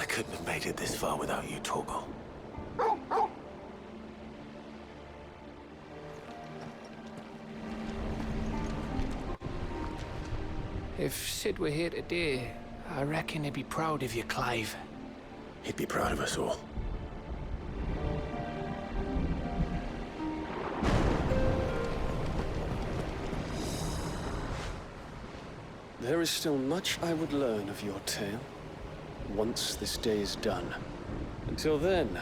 couldn't have made it this far without you, Torgal. If Sid were here today, I reckon he'd be proud of you, Clive. He'd be proud of us all. There is still much I would learn of your tale, once this day is done. Until then,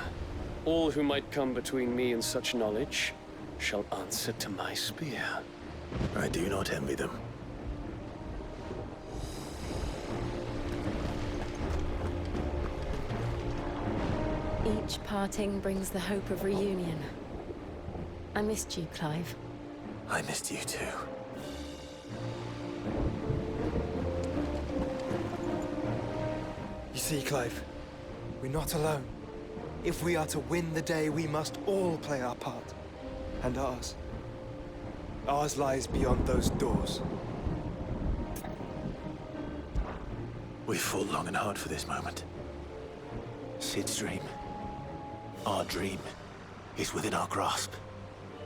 all who might come between me and such knowledge shall answer to my spear. I do not envy them. Each parting brings the hope of reunion. I missed you, Clive. I missed you too. You see, Clive, we're not alone. If we are to win the day, we must all play our part. And ours. Ours lies beyond those doors. We've fought long and hard for this moment. Sid's dream, our dream, is within our grasp.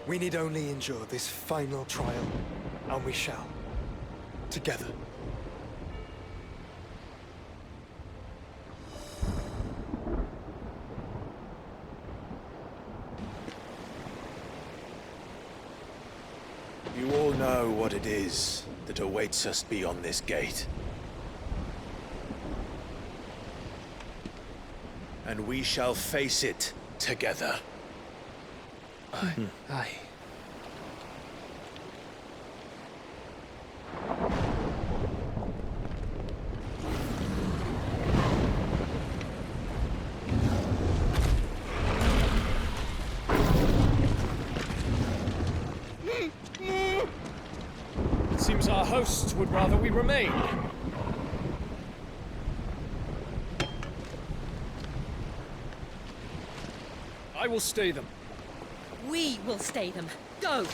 We need only endure this final trial, and we shall. Together. You all know what it is that awaits us beyond this gate. And we shall face it together. Aye. It seems our hosts would rather we remain. I will stay them. We will stay them. Go!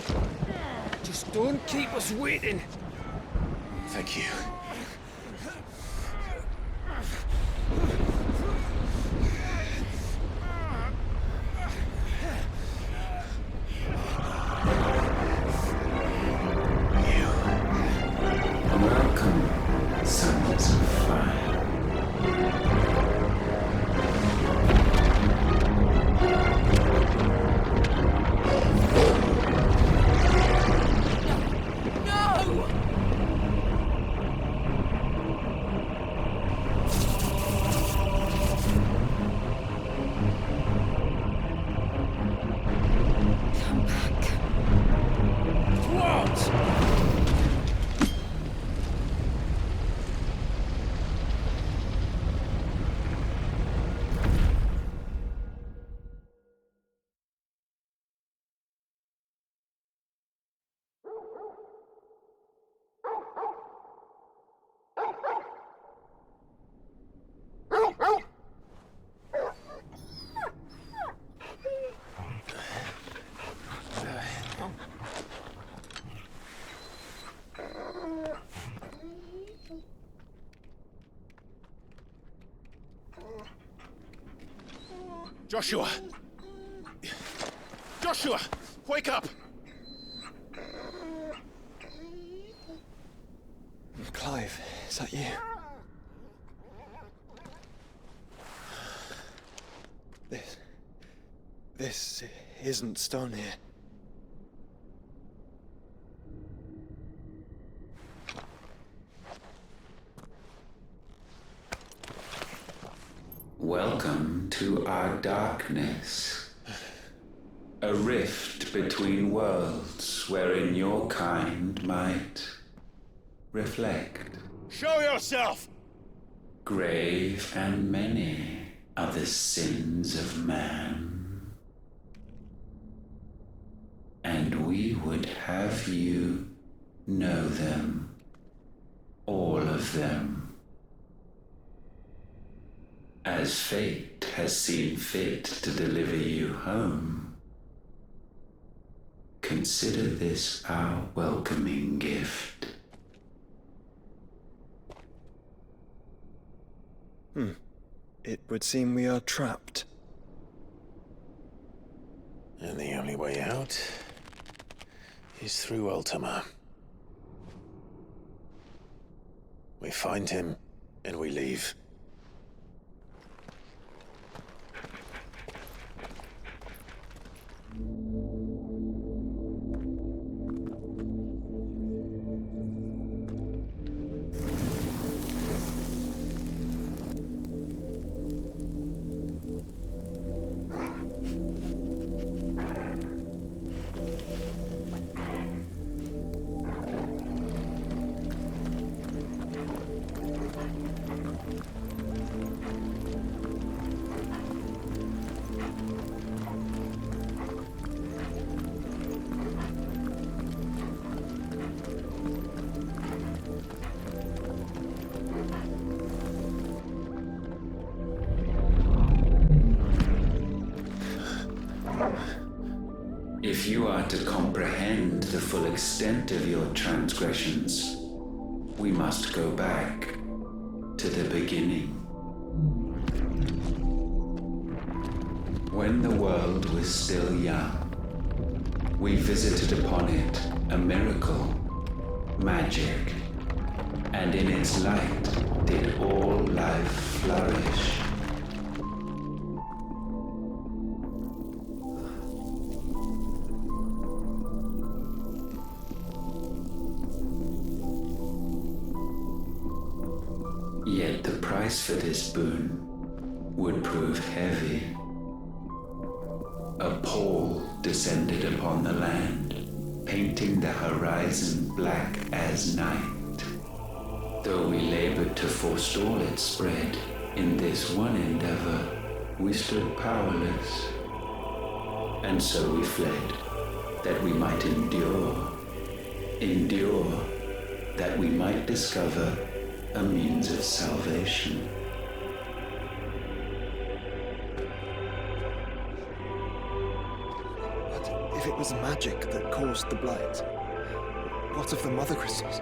Just don't keep us waiting. Thank you. Welcome, sons of fire. Joshua! Joshua! Wake up! Clive, is that you? This isn't stone here. Welcome to our darkness. A rift between worlds wherein your kind might reflect. Show yourself! Grave and many are the sins of man. And we would have you know them, all of them. As fate has seen fit to deliver you home, consider this our welcoming gift. it would seem we are trapped. And the only way out is through Ultima. We find him, and we leave. If you are to comprehend the full extent of your transgressions, we must go back to the beginning. When the world was still young, we visited upon it a miracle, magic, and in its light did all life flourish. Yet the price for this boon would prove heavy. A pall descended upon the land, painting the horizon black as night. Though we labored to forestall its spread, in this one endeavor we stood powerless. And so we fled, that we might endure, that we might discover a means of salvation. But if it was magic that caused the blight, what of the Mothercrystals?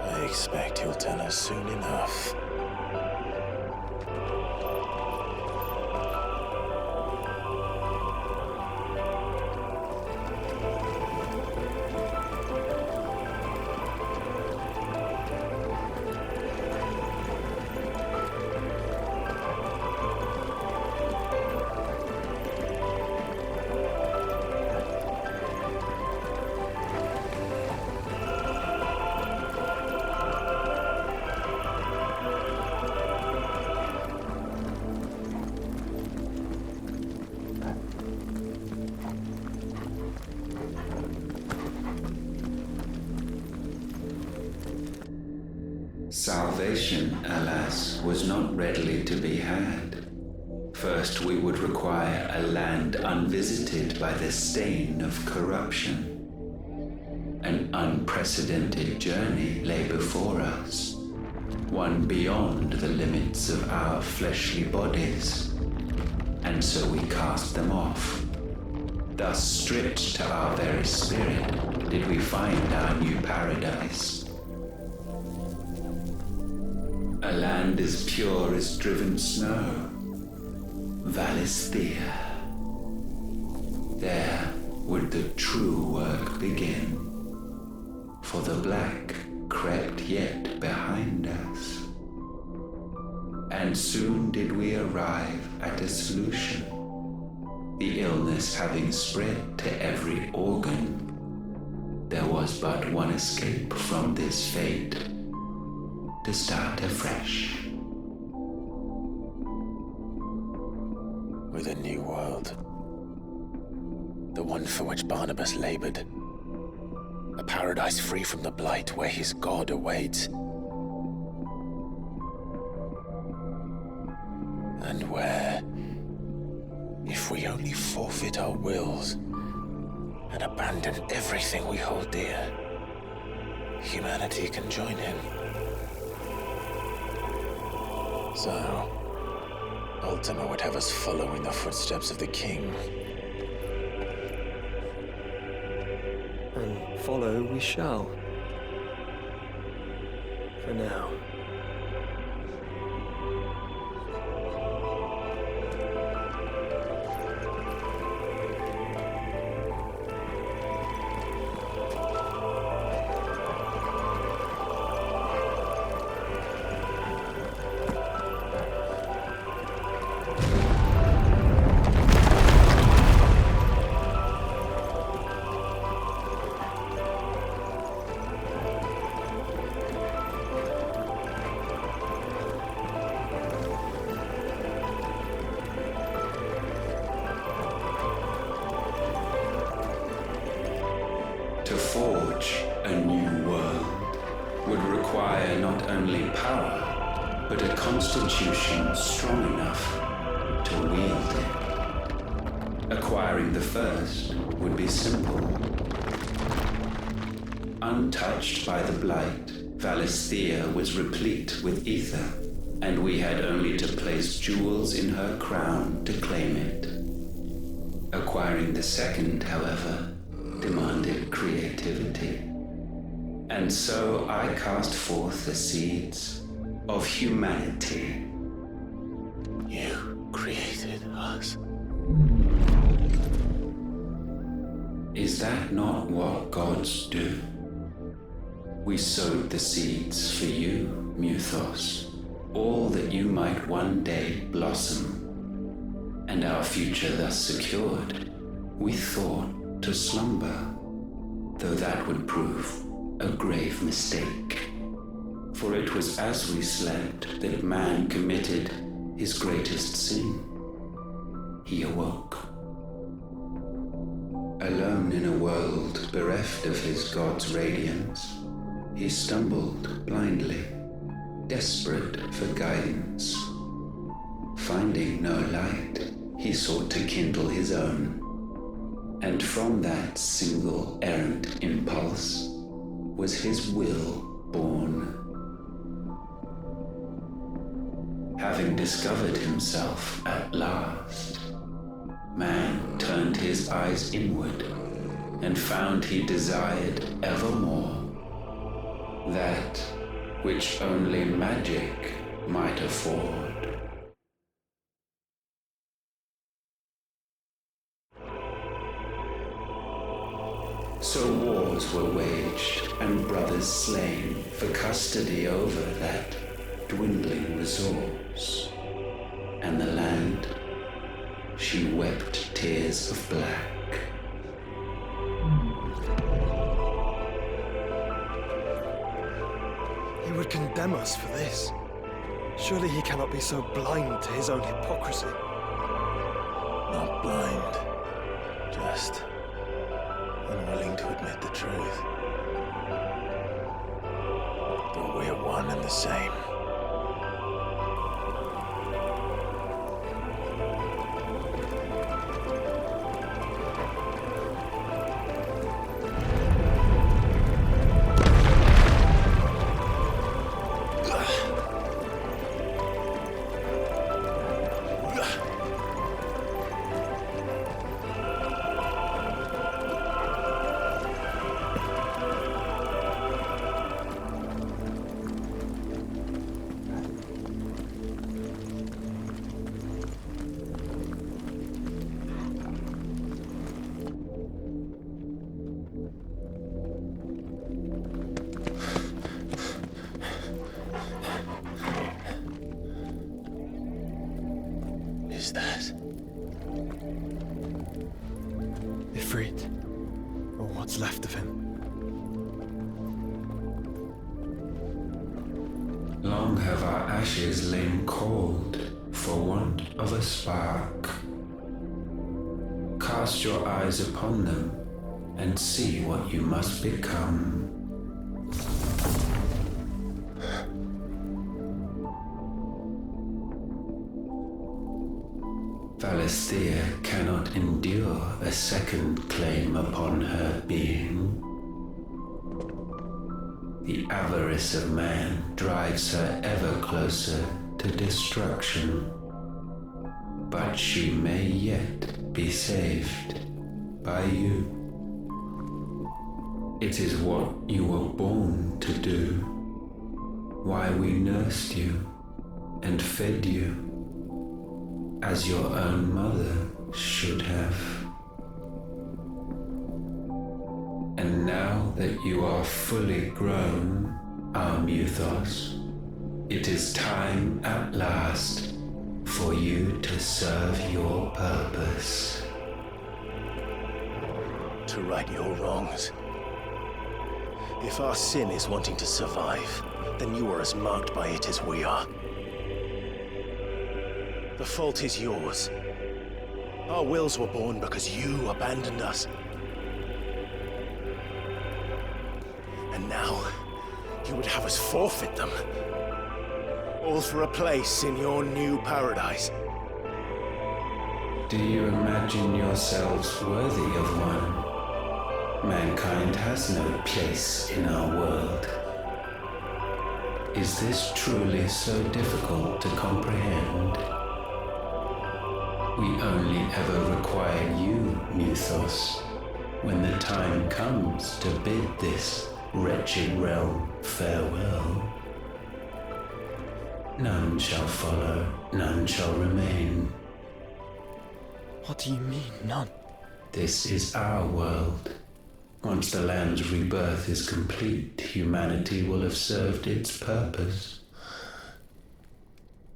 I expect he'll tell us soon enough. Salvation, alas, was not readily to be had. First, we would require a land unvisited by the stain of corruption. An unprecedented journey lay before us, one beyond the limits of our fleshly bodies, and so we cast them off. Thus, stripped to our very spirit, did we find our new paradise. A land as pure as driven snow, Valisthea. There would the true work begin, for the black crept yet behind us. And soon did we arrive at a solution, the illness having spread to every organ. There was but one escape from this fate, to start afresh. With a new world. The one for which Barnabas labored. A paradise free from the blight where his god awaits. And where, if we only forfeit our wills and abandon everything we hold dear, humanity can join him. So, Ultima would have us follow in the footsteps of the king. And follow we shall. For now. To forge a new world would require not only power, but a constitution strong enough to wield it. Acquiring the first would be simple. Untouched by the blight, Valisthea was replete with aether, and we had only to place jewels in her crown to claim it. Acquiring the second, however, demanded creativity. And so I cast forth the seeds of humanity. You created us. Is that not what gods do? We sowed the seeds for you, Muthos, all that you might one day blossom. And our future thus secured, we thought to slumber, though that would prove a grave mistake. For it was as we slept that man committed his greatest sin. He awoke. Alone in a world bereft of his god's radiance, he stumbled blindly, desperate for guidance. Finding no light, he sought to kindle his own. And from that single errant impulse was his will born. Having discovered himself at last, man turned his eyes inward and found he desired evermore that which only magic might afford. So wars were waged and brothers slain for custody over that dwindling resource. And the land, she wept tears of black. He would condemn us for this. Surely he cannot be so blind to his own hypocrisy. Not blind, just unwilling to admit the truth. But we're one and the same. Is that Ifrit, or what's left of him. Long have our ashes lain cold for want of a spark. Cast your eyes upon them and see what you must become. Valisthea cannot endure a second claim upon her being. The avarice of man drives her ever closer to destruction. But she may yet be saved by you. It is what you were born to do. Why we nursed you and fed you as your own mother should have. And now that you are fully grown, our Mythos, it is time at last for you to serve your purpose. To right your wrongs. If our sin is wanting to survive, then you are as marked by it as we are. The fault is yours. Our wills were born because you abandoned us. And now, you would have us forfeit them. All for a place in your new paradise. Do you imagine yourselves worthy of one? Mankind has no place in our world. Is this truly so difficult to comprehend? We only ever require you, Mythos, when the time comes to bid this wretched realm farewell. None shall follow, none shall remain. What do you mean, none? This is our world. Once the land's rebirth is complete, humanity will have served its purpose.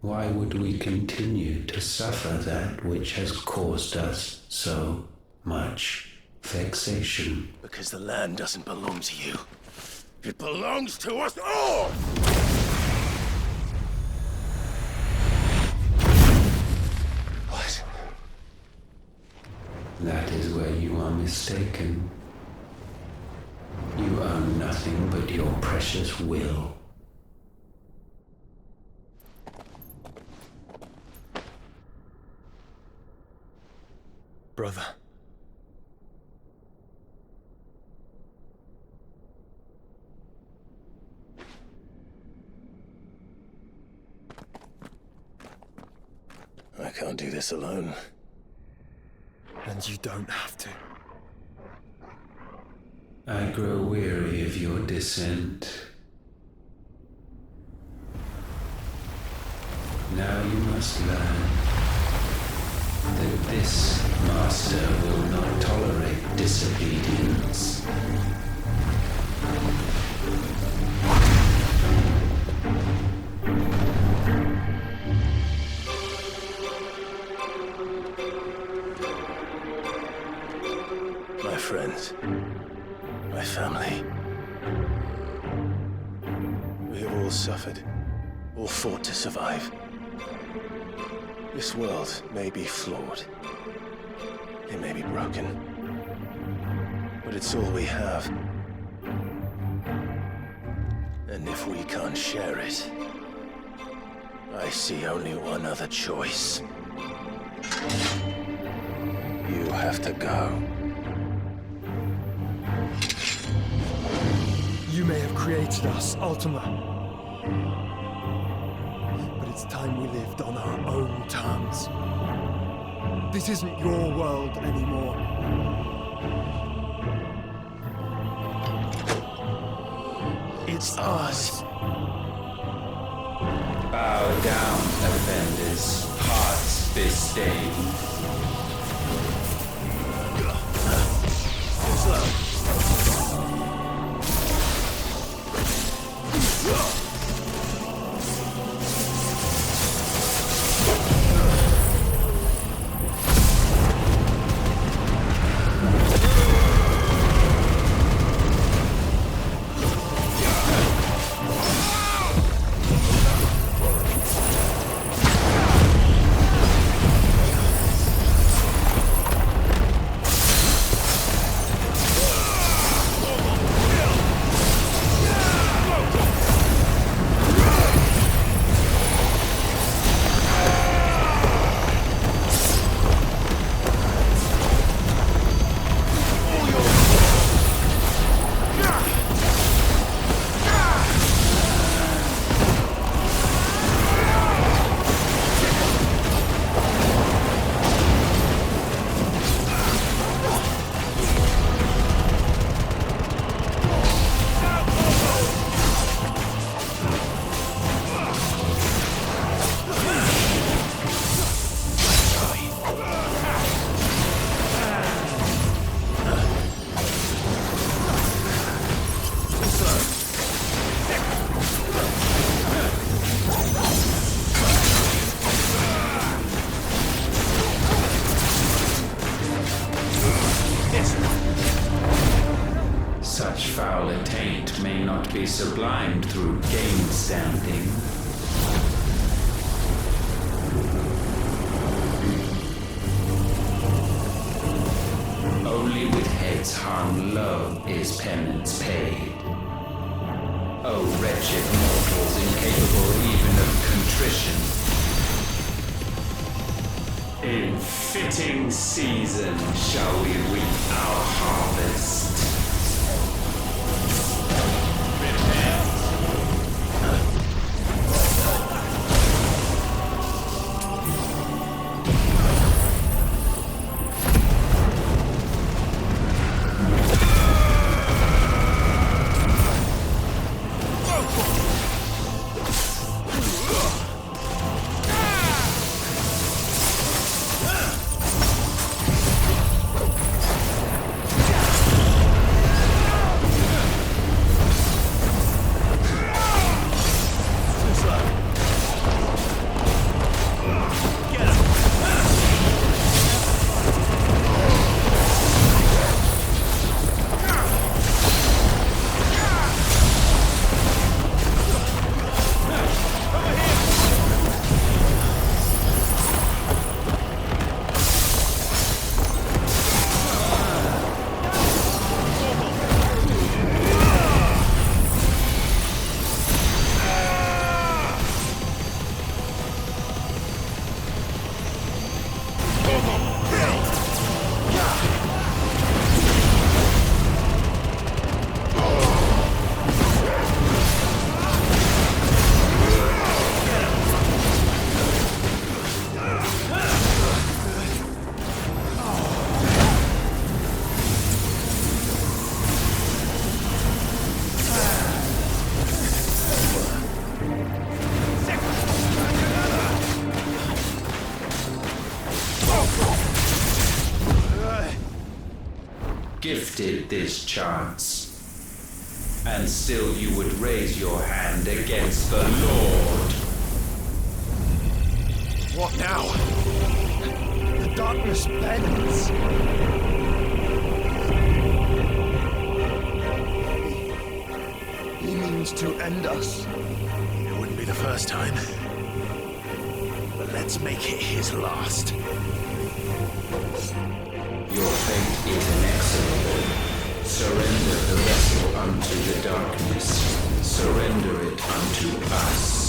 Why would we continue to suffer that which has caused us so much vexation? Because the land doesn't belong to you. It belongs to us all! What? That is where you are mistaken. You own nothing but your precious will. Brother. I can't do this alone. And you don't have to. I grow weary of your dissent. Now you must learn that this master will not tolerate disobedience. My friends, my family. We have all suffered, all fought to survive. This world may be flawed. It may be broken. But it's all we have. And if we can't share it, I see only one other choice. You have to go. You may have created us, Ultima. But it's time we lived on our own terms. This isn't your world anymore. It's ours. Bow down, offenders, hearts disdain. Slow. can't be sublimed through game stamping. Only with heads hung low is penance paid. Oh, wretched mortals, incapable even of contrition. In fitting season shall we reap our harvest. Gifted this chance, and still you would raise your hand against the Lord. What now? The darkness bends. He means to end us. It wouldn't be the first time. But let's make it his last. Your fate is inexorable. Surrender the vessel unto the darkness. Surrender it unto us.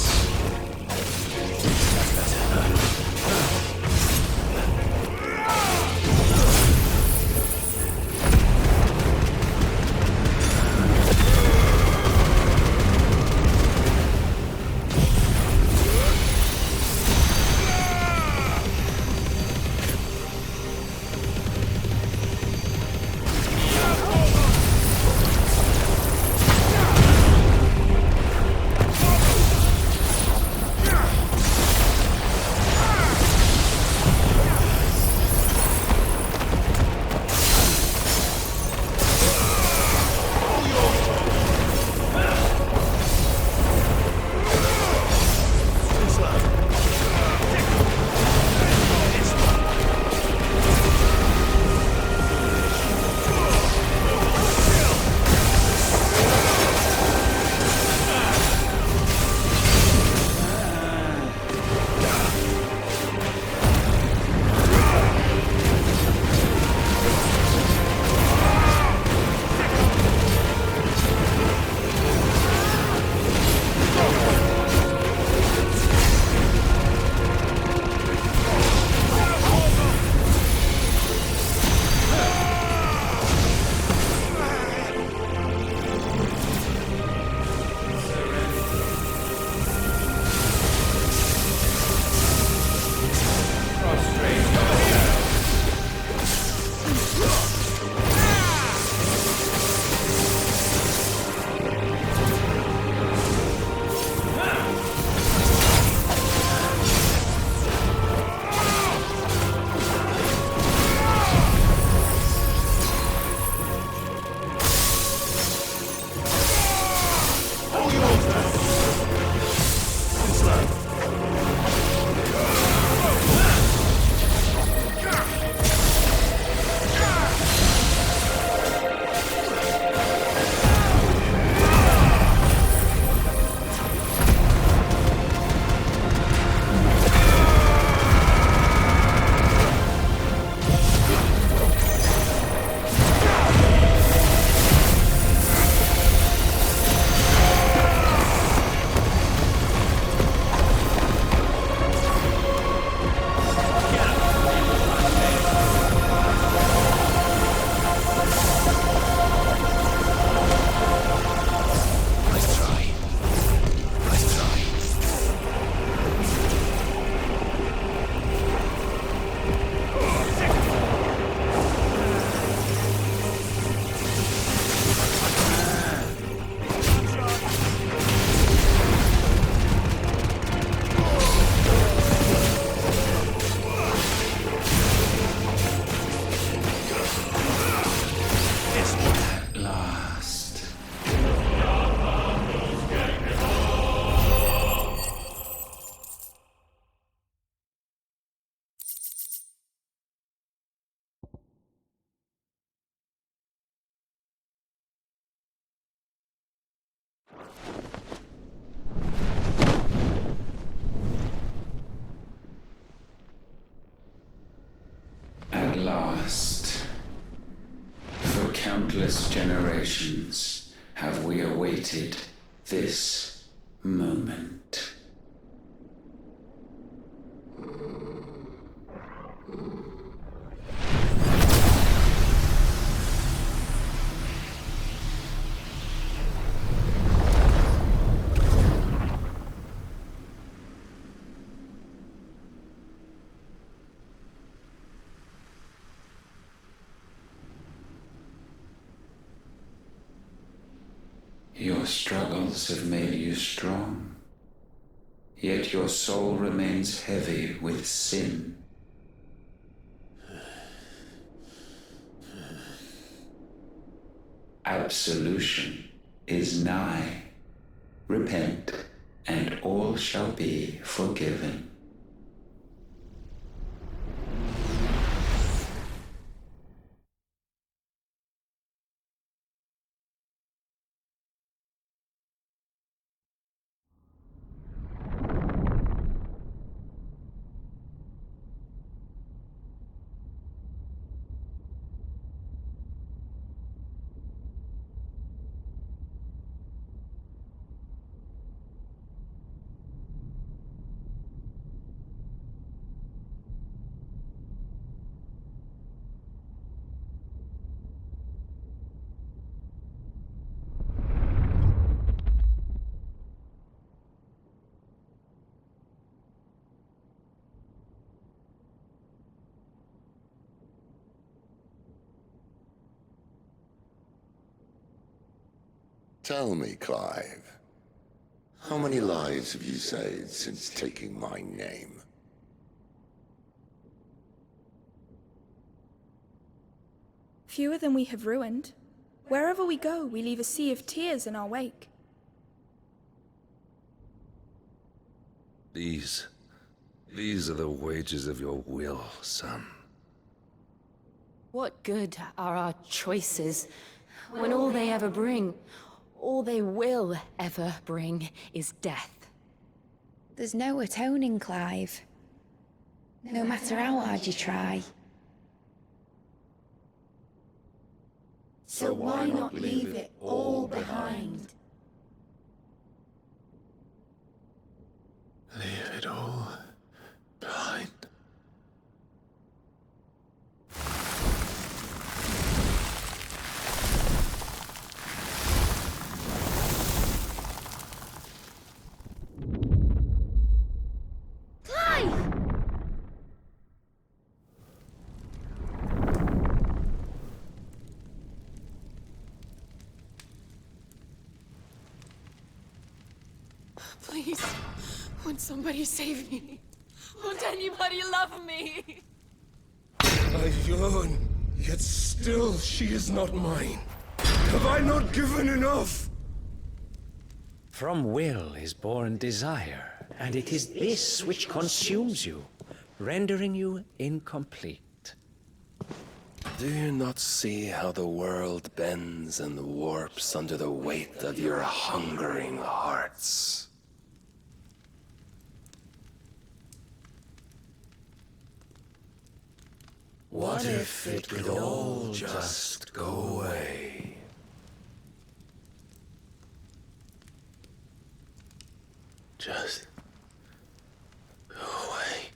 last. For countless generations have we awaited this moment. Your struggles have made you strong, yet your soul remains heavy with sin. Absolution is nigh. Repent, and all shall be forgiven. Tell me, Clive, how many lives have you saved since taking my name? Fewer than we have ruined. Wherever we go, we leave a sea of tears in our wake. These are the wages of your will, son. What good are our choices when all they ever bring, all they will ever bring, is death? There's no atoning, Clive. No matter how hard you try. So why not leave it all behind? Leave it all behind. Please, won't somebody save me? Won't anybody love me? I yearn, yet still she is not mine. Have I not given enough? From will is born desire, and it is this which consumes you, rendering you incomplete. Do you not see how the world bends and warps under the weight of your hungering hearts? What if it could all just go away? Just go away.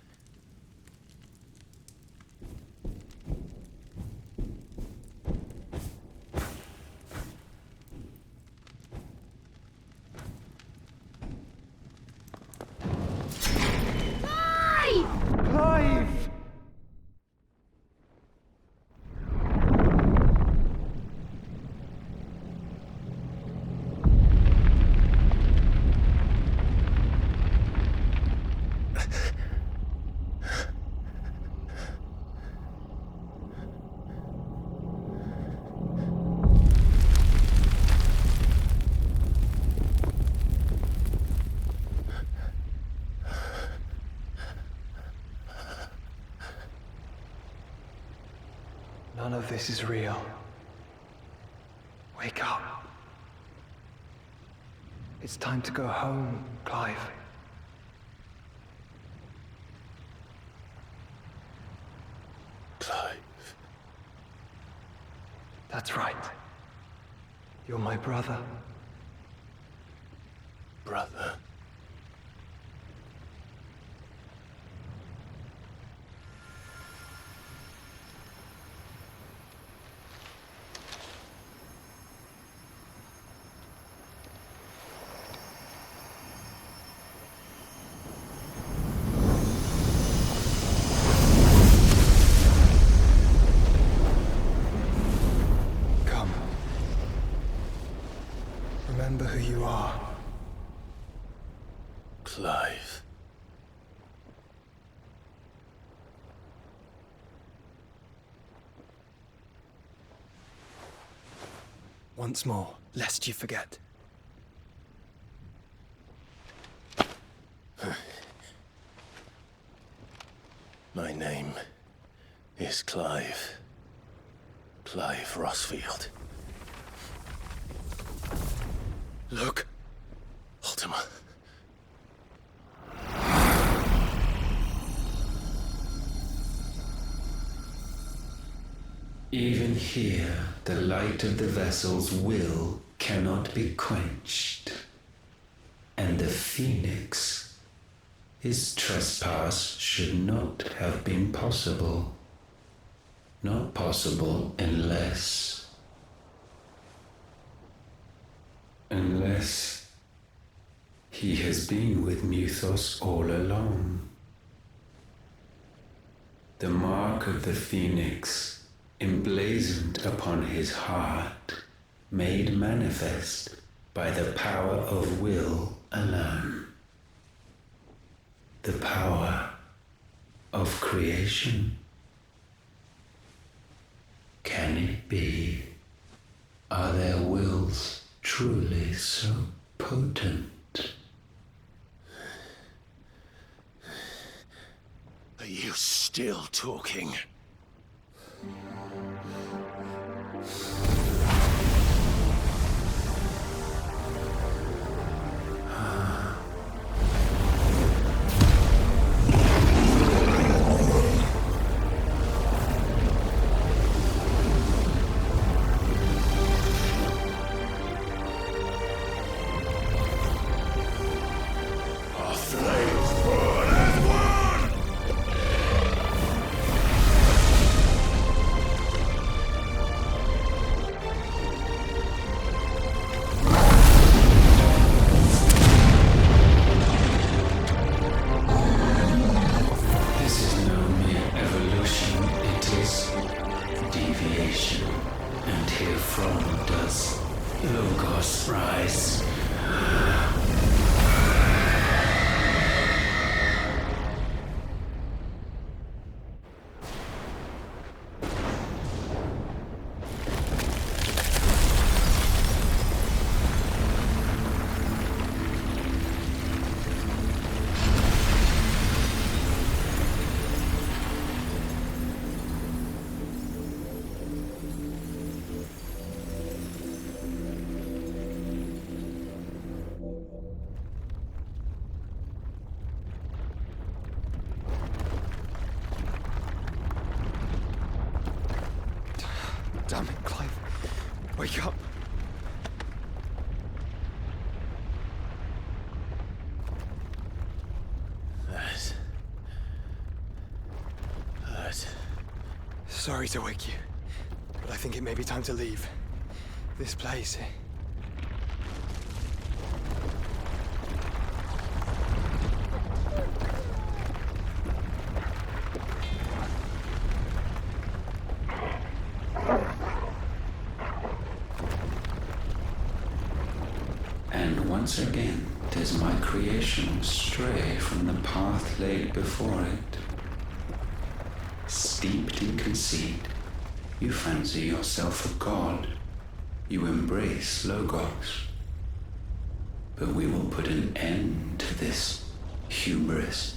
Clive! None of this is real. Wake up. It's time to go home, Clive. Clive. That's right. You're my brother. Brother. Come. Remember who you are. Clive. Once more, lest you forget. My name is Clive. Clive Rossfield. Look. Ultima. Even here, the light of the vessel's will cannot be quenched. And the Phoenix, his trespass should not have been possible. Not possible unless he has been with Muthos all along. The mark of the Phoenix, emblazoned upon his heart, made manifest by the power of will alone. The power of creation. Can it be? Are their wills truly so potent? Are you still talking? Damn it, Clive. Wake up. That hurt. Sorry to wake you, but I think it may be time to leave. This place. And once again does my creation stray from the path laid before it. Steeped in conceit, you fancy yourself a god. You embrace Logos. But we will put an end to this hubris.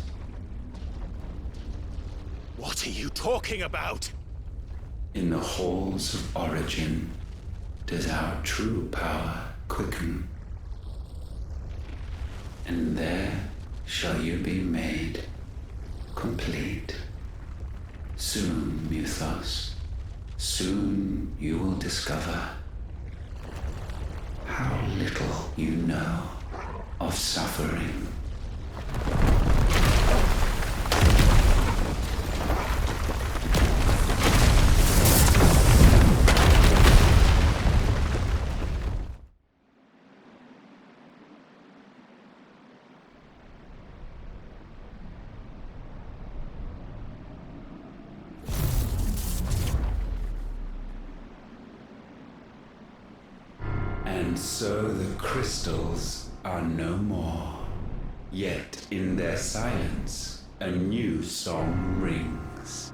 What are you talking about? In the halls of origin does our true power quicken. And there shall you be made complete. Soon, Muthos, Soon you will discover how little you know of suffering. And so the crystals are no more. Yet in their silence, a new song rings.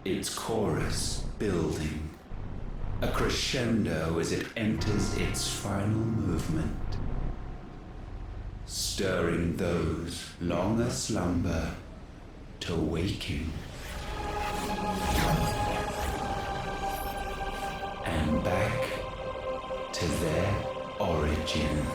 Its chorus building, a crescendo as it enters its final movement, stirring those long aslumber to waking. And back to their origin.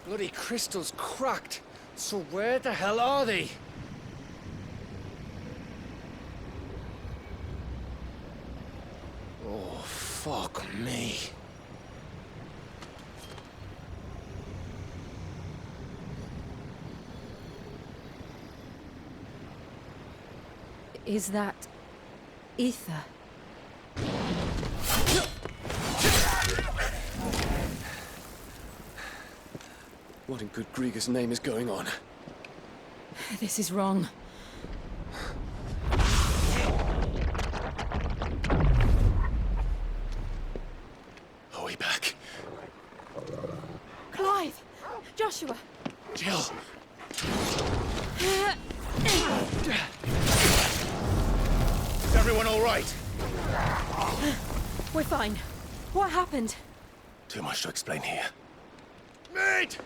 Bloody crystals cracked. So where the hell are they? Oh, fuck me. Is that ether? What in good Grieger's name is going on? This is wrong. Are we back? Clive! Joshua! Jill! Is everyone all right? We're fine. What happened? Too much to explain here. Mate!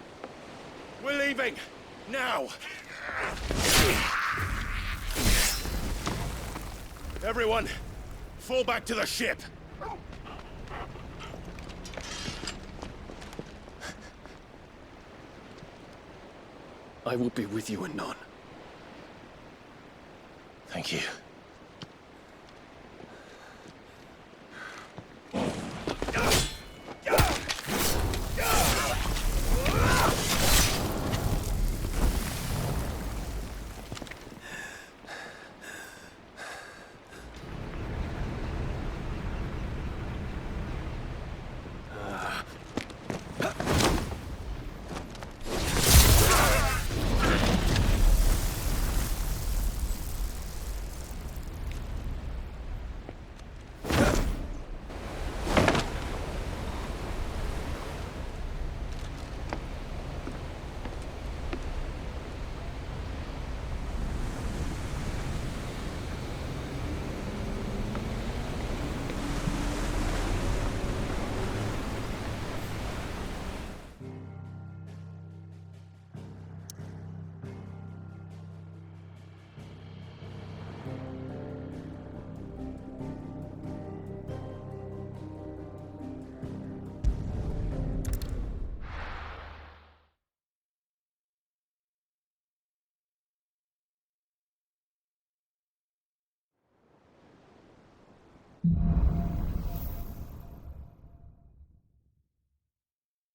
We're leaving! Now! Everyone, fall back to the ship! I will be with you anon. Thank you.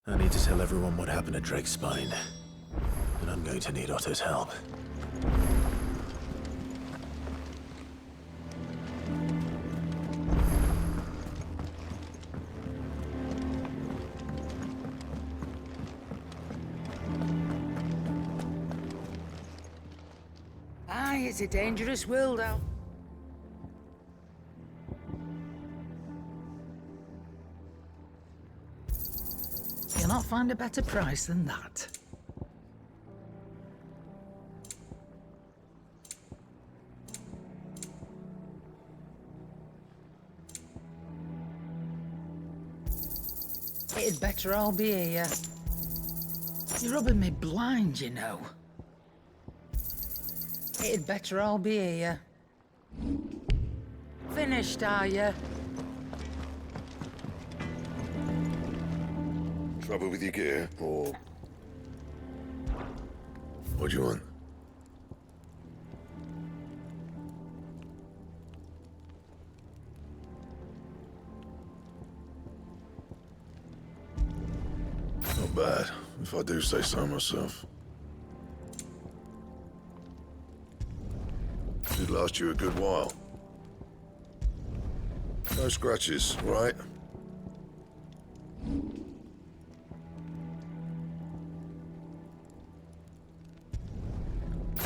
I need to tell everyone what happened at Drake's Spine. And I'm going to need Otto's help. Aye, it's a dangerous world out. You'll not find a better price than that. It'd better all be here. You're rubbing me blind, you know. It'd better all be here. Finished, are you? Trouble with your gear, or... What do you want? Not bad, if I do say so myself. Should last you a good while. No scratches, right?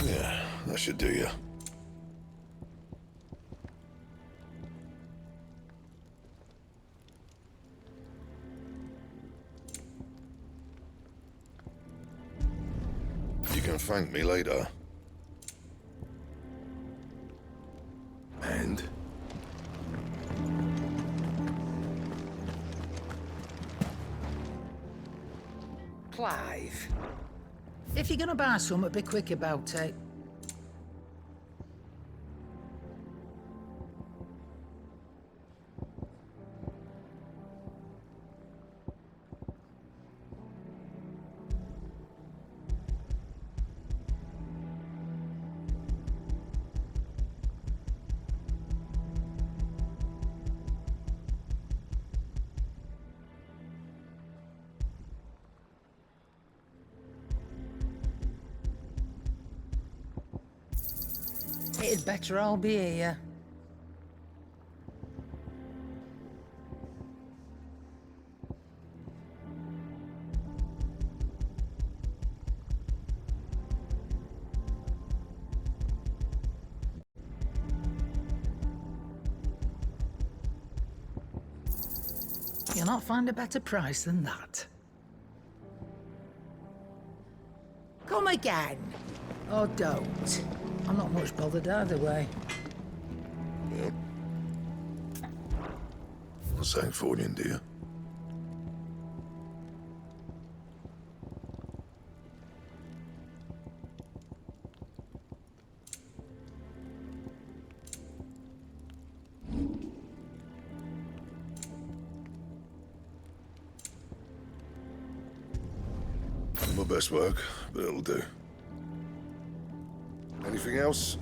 Yeah, that should do you. You can thank me later. And? Clive. If you're gonna buy something, be quick about it. It'd better all be here. You'll not find a better price than that. Come again. Or don't. I'm not much bothered either way. Yeah. Sangforian, do you? My best work, but it'll do. Anything else?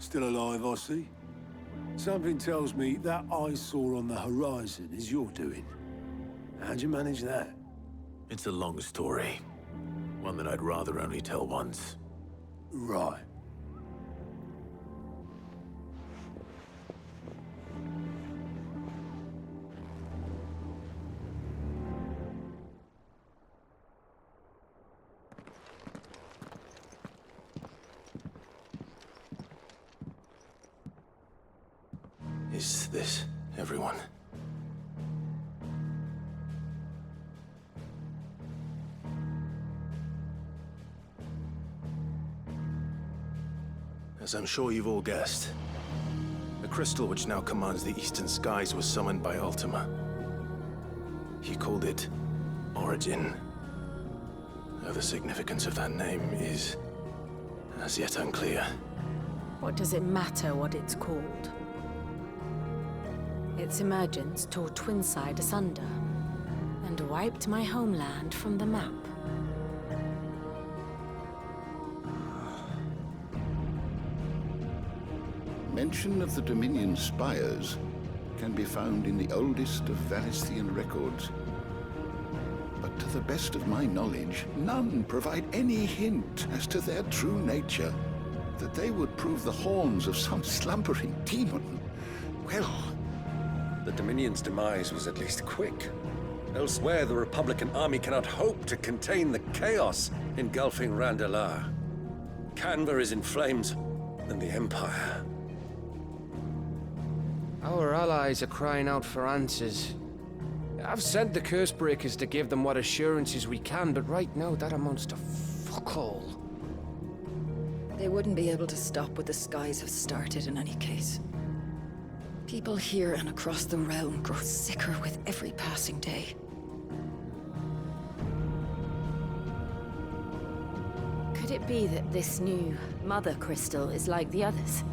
Still alive, I see. Something tells me that eyesore on the horizon is your doing. How'd you manage that? It's a long story. One that I'd rather only tell once. Right. Is this everyone? As I'm sure you've all guessed, the crystal which now commands the eastern skies was summoned by Ultima. He called it Origin. Though the significance of that name is as yet unclear. What does it matter what it's called? Its emergence tore Twinside asunder, and wiped my homeland from the map. Mention of the Dominion spires can be found in the oldest of Valisthean records. But to the best of my knowledge, none provide any hint as to their true nature. That they would prove the horns of some slumbering demon. Well, the Dominion's demise was at least quick. Elsewhere, the Republican army cannot hope to contain the chaos engulfing Randalar. Canva is in flames, and the Empire. Our allies are crying out for answers. I've sent the Cursebreakers to give them what assurances we can, but right now that amounts to fuck all. They wouldn't be able to stop what the skies have started in any case. People here and across the realm grow sicker with every passing day. Could it be that this new Mother Crystal is like the others?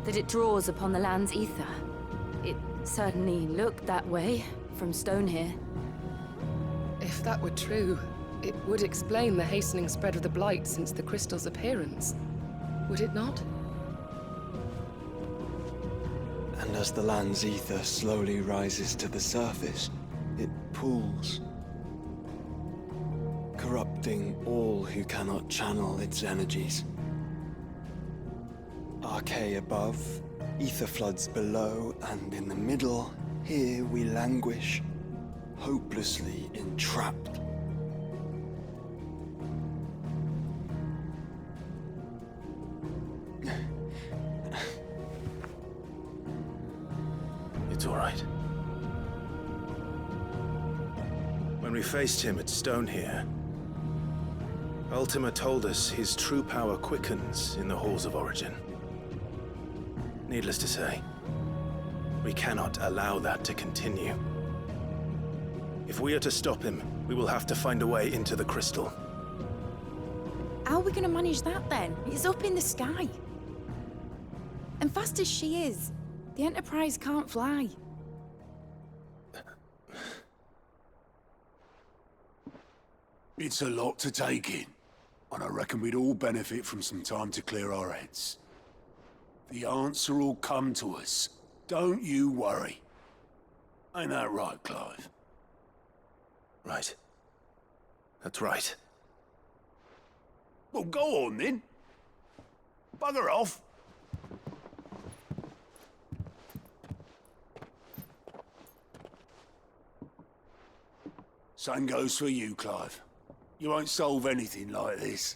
That it draws upon the land's ether? It certainly looked that way from stone here. If that were true, it would explain the hastening spread of the Blight since the crystal's appearance. Would it not? And as the land's ether slowly rises to the surface, it pools, corrupting all who cannot channel its energies. Archay above, ether floods below, and in the middle, here we languish, hopelessly entrapped. It's all right. When we faced him at Stone here, Ultima told us his true power quickens in the halls of Origin. Needless to say, we cannot allow that to continue. If we are to stop him, we will have to find a way into the crystal. How are we going to manage that then? It's up in the sky. And fast as she is, the Enterprise can't fly. It's a lot to take in, and I reckon we'd all benefit from some time to clear our heads. The answer will come to us. Don't you worry. Ain't that right, Clive? Right. That's right. Well, go on then. Bugger off. Same goes for you, Clive. You won't solve anything like this.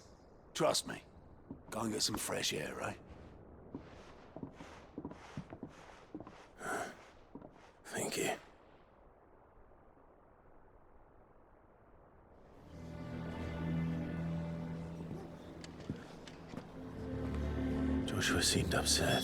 Trust me. Go and get some fresh air, eh? Thank you. Joshua seemed upset.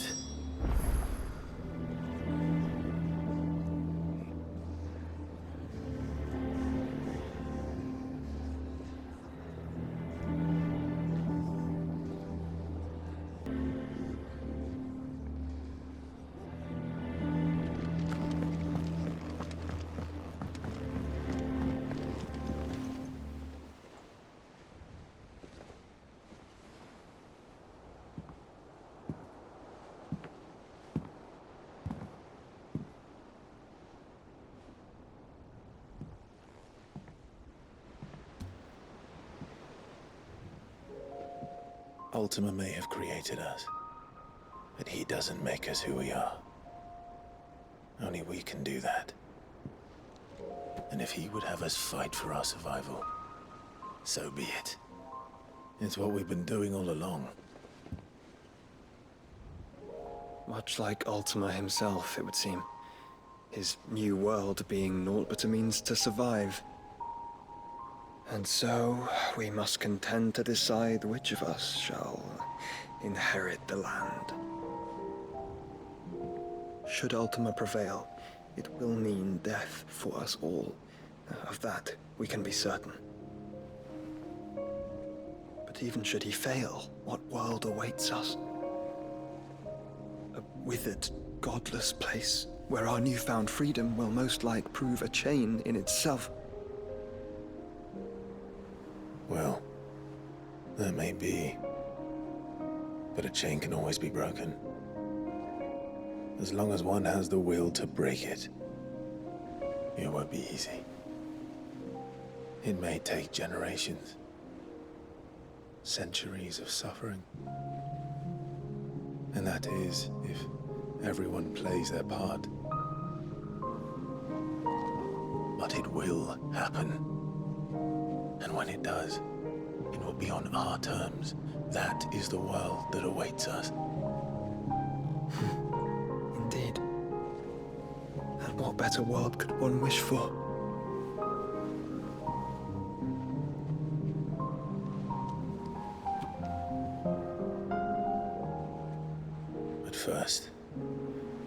Ultima may have created us, but he doesn't make us who we are. Only we can do that. And if he would have us fight for our survival, so be it. It's what we've been doing all along. Much like Ultima himself, it would seem. His new world being naught but a means to survive. And so, we must contend to decide which of us shall inherit the land. Should Ultima prevail, it will mean death for us all. Of that, we can be certain. But even should he fail, what world awaits us? A withered, godless place where our newfound freedom will most like prove a chain in itself. Well, that may be. But a chain can always be broken. As long as one has the will to break it. It won't be easy. It may take generations. Centuries of suffering. And that is if everyone plays their part. But it will happen. And when it does, it will be on our terms. That is the world that awaits us. Indeed. And what better world could one wish for? But first,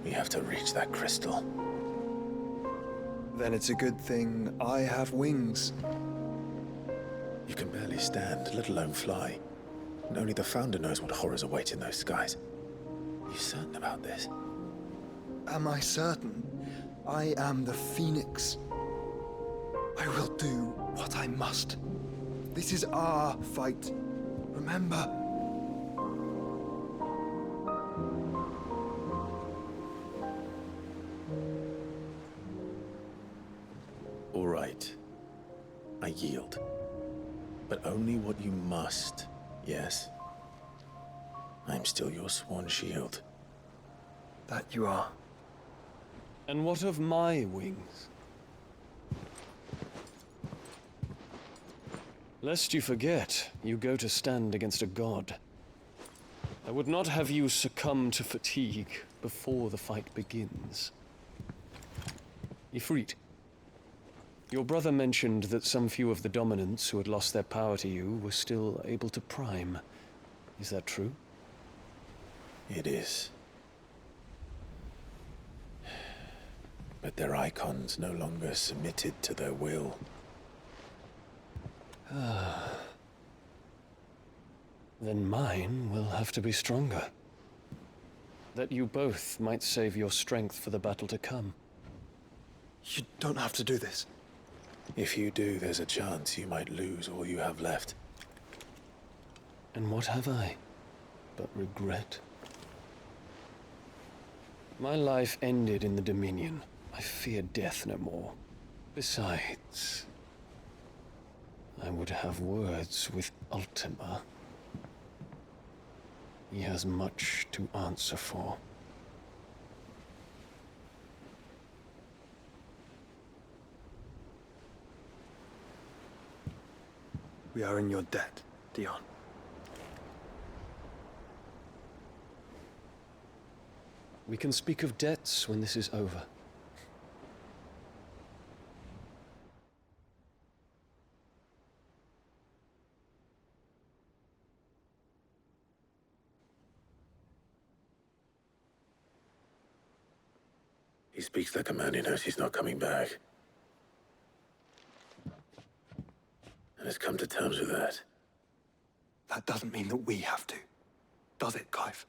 we have to reach that crystal. Then it's a good thing I have wings. You can barely stand, let alone fly. And only the Founder knows what horrors await in those skies. You certain about this? Am I certain? I am the Phoenix. I will do what I must. This is our fight. Remember. All right. I yield. But only what you must, yes? I'm still your sworn shield. That you are. And what of my wings? Lest you forget, you go to stand against a god. I would not have you succumb to fatigue before the fight begins. Ifrit. Your brother mentioned that some few of the dominants who had lost their power to you were still able to prime. Is that true? It is. But their Eikons no longer submitted to their will. Then mine will have to be stronger. That you both might save your strength for the battle to come. You don't have to do this. If you do, there's a chance you might lose all you have left. And what have I but regret? My life ended in the Dominion. I fear death no more. Besides, I would have words with Ultima. He has much to answer for. We are in your debt, Dion. We can speak of debts when this is over. He speaks like a man who knows he's not coming back. And has come to terms with that. That doesn't mean that we have to. Does it, Clive?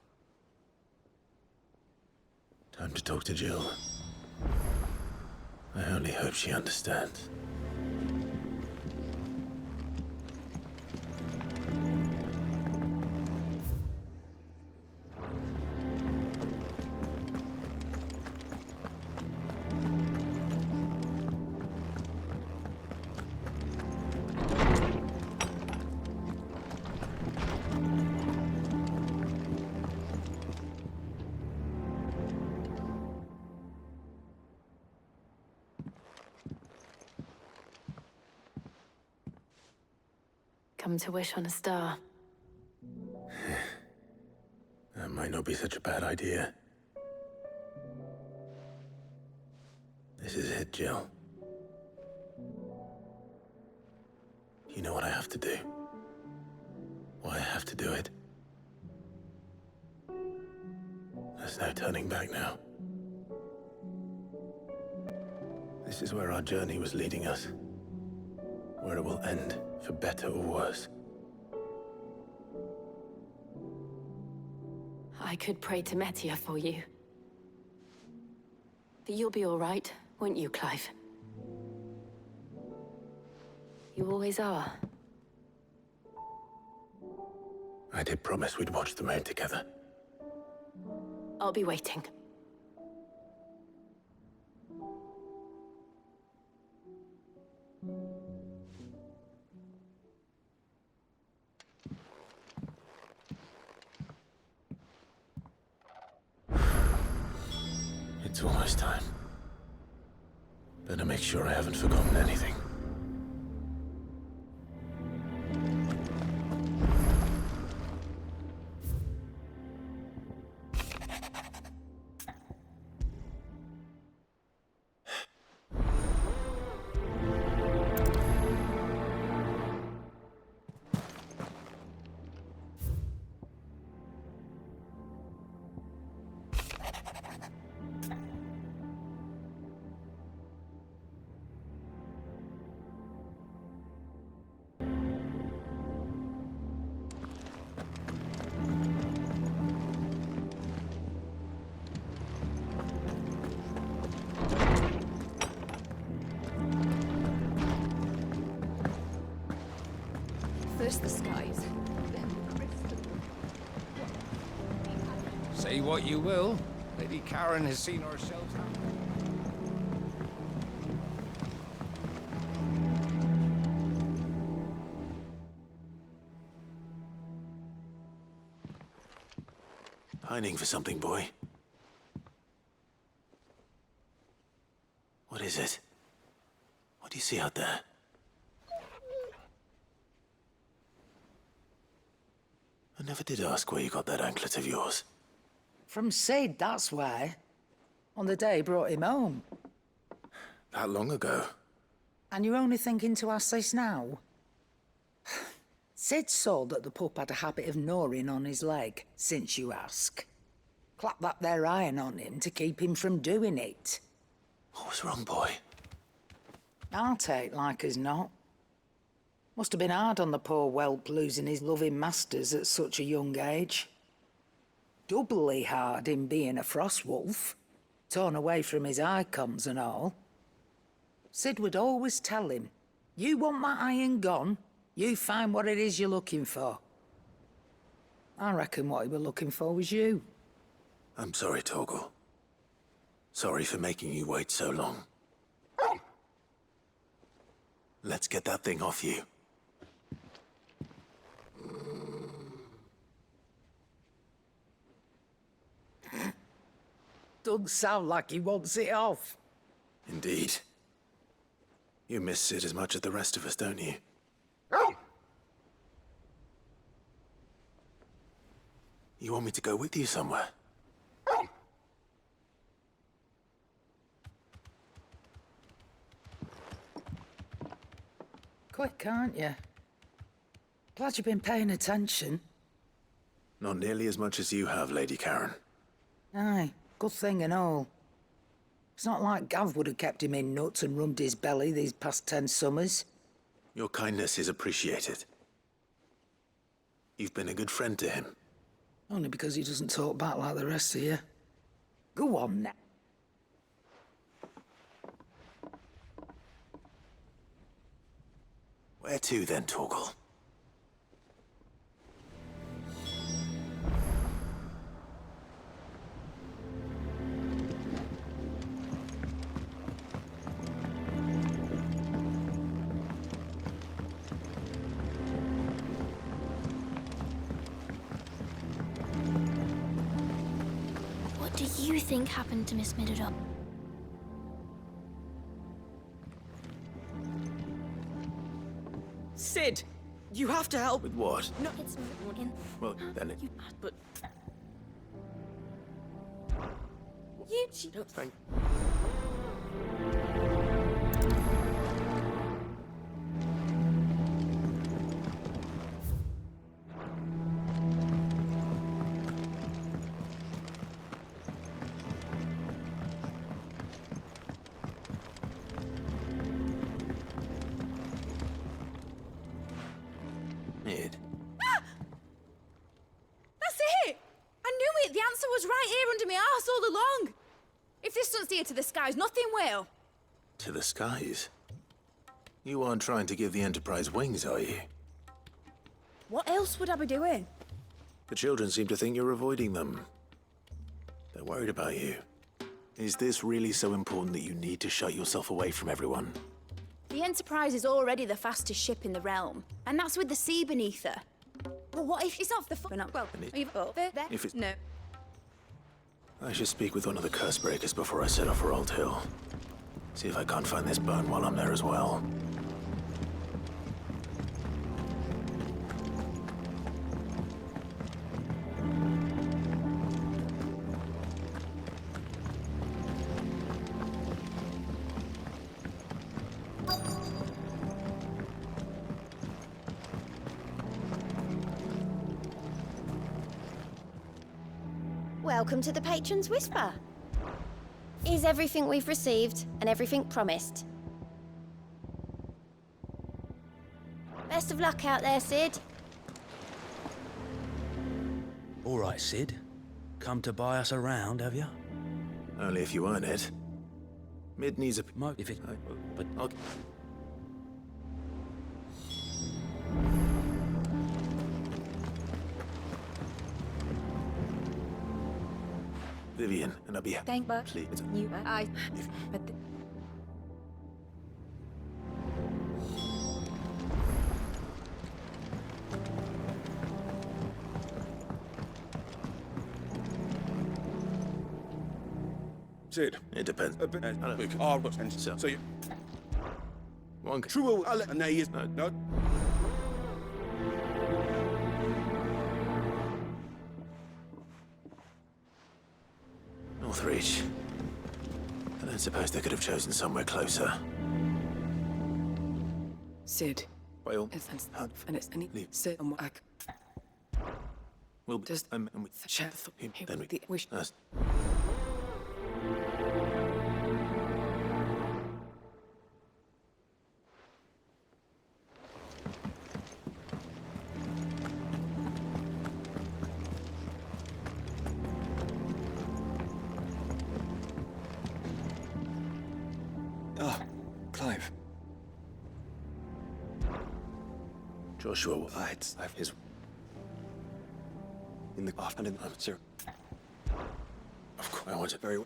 Time to talk to Jill. I only hope she understands. Come to wish on a star. That might not be such a bad idea. This is it, Jill. You know what I have to do. Why I have to do it. There's no turning back now. This is where our journey was leading us. Where it will end, for better or worse. I could pray to Metia for you. But you'll be all right, won't you, Clive? You always are. I did promise we'd watch the moon together. I'll be waiting. It's almost time. Better make sure I haven't forgotten anything. First the skies, then the crystal. Say what you will, Lady Karen has seen herself happen. Pining for something, boy. What is it? What do you see out there? I never did ask where you got that anklet of yours. From Sid, that's why. On the day he brought him home. That long ago? And you're only thinking to ask this now? Sid saw that the pup had a habit of gnawing on his leg, since you ask. Clap that there iron on him to keep him from doing it. What was wrong, boy? I'll take like as not. Must have been hard on the poor whelp losing his loving masters at such a young age. Doubly hard in being a frost wolf, torn away from his Eikons and all. Sid would always tell him, you want that iron gone, you find what it is you're looking for. I reckon what he were looking for was you. I'm sorry, Torgal. Sorry for making you wait so long. Let's get that thing off you. Doesn't sound like he wants it off. Indeed. You miss Sid as much as the rest of us, don't you? You want me to go with you somewhere? Quick, aren't you? Glad you've been paying attention. Not nearly as much as you have, Lady Karen. Aye, good thing and all. It's not like Gav would have kept him in nuts and rubbed his belly these past 10 summers. Your kindness is appreciated. You've been a good friend to him. Only because he doesn't talk back like the rest of you. Go on now. Where to then, Torgal? What do you think happened to Miss Midodot? Sid, You have to help. With what? No, it's not Odin. Well, then it... But You don't think... Mid. That's it! I knew it! The answer was right here under my arse all along! If this doesn't steer to the skies, nothing will! To the skies? You aren't trying to give the Enterprise wings, are you? What else would I be doing? The children seem to think you're avoiding them. They're worried about you. Is this really so important that you need to shut yourself away from everyone? The Enterprise is already the fastest ship in the realm, and that's with the sea beneath her. Well, what if it's not the fun? Well, are you there? If it's... No. I should speak with one of the curse breakers before I set off for Old Hill. See if I can't find this bone while I'm there as well. Welcome to the Patron's Whisper. Is everything we've received and everything promised? Best of luck out there, Sid. All right, Sid. Come to buy us around, have you? Only if you earn it. Mid needs a... If it... But... Okay. Vivian, and I'll be happy. Thank you. Please. But Sid. It depends. So you... One... True, and there he is. No. Northreach. I don't suppose they could have chosen somewhere closer. Sid. Well, and it's any Sid and I we'll just share then we wish. Clive. Joshua, I've his... In the... and in... sir. Of course, I want it very...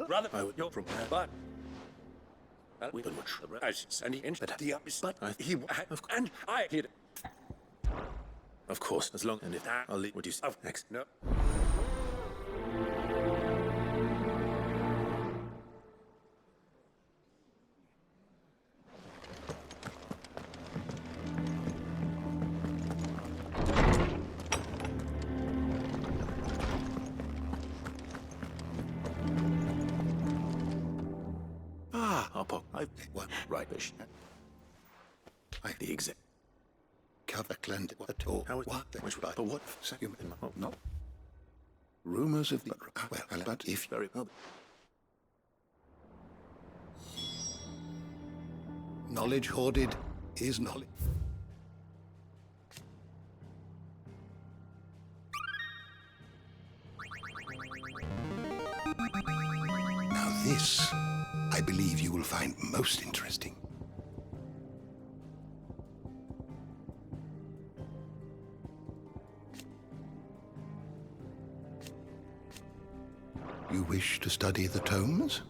Rather, you're from there, but we would and he entered the but he and I did. Of course, as long and if I'll leave. What do you say? Next. No. Right-ish. The exact... Cover cleanse at all. How is... What? Which... But what? No. Rumors of the... Well, but if... Very well. Knowledge hoarded is knowledge. Now this, I believe you will find most interesting. You wish to study the tomes?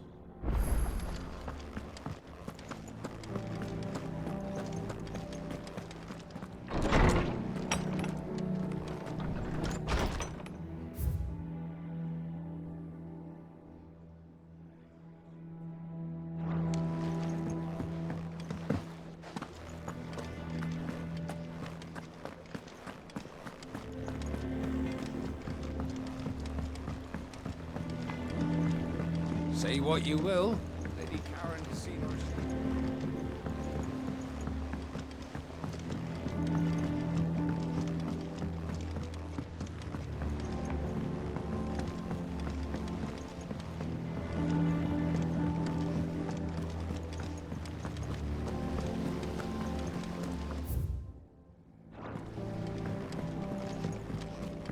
Say what you will. Lady Karen has seen her.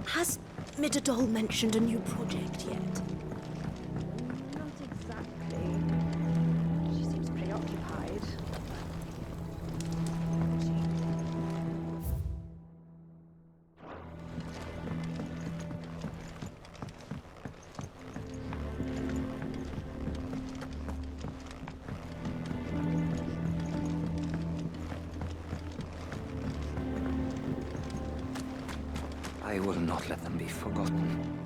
Has Midadol mentioned a new project yet? Not exactly. She seems preoccupied. I will not let them be forgotten.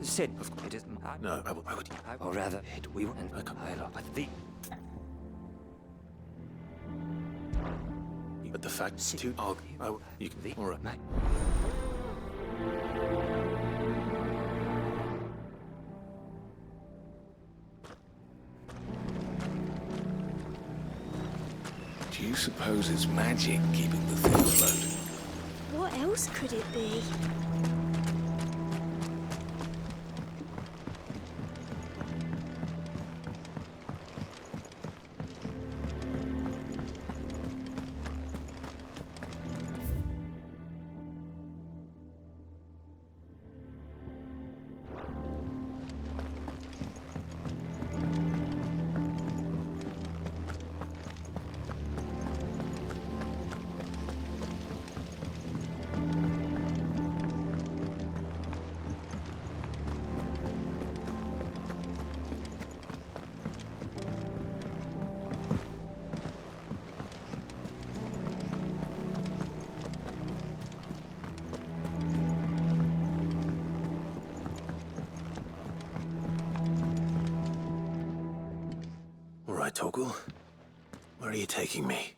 Sid, it is... No, I would... Or rather, we will... I love with thee. But the fact too... you can be... All right. Do you suppose it's magic keeping the thing afloat? What else could it be? All right, Torgal. Where are you taking me?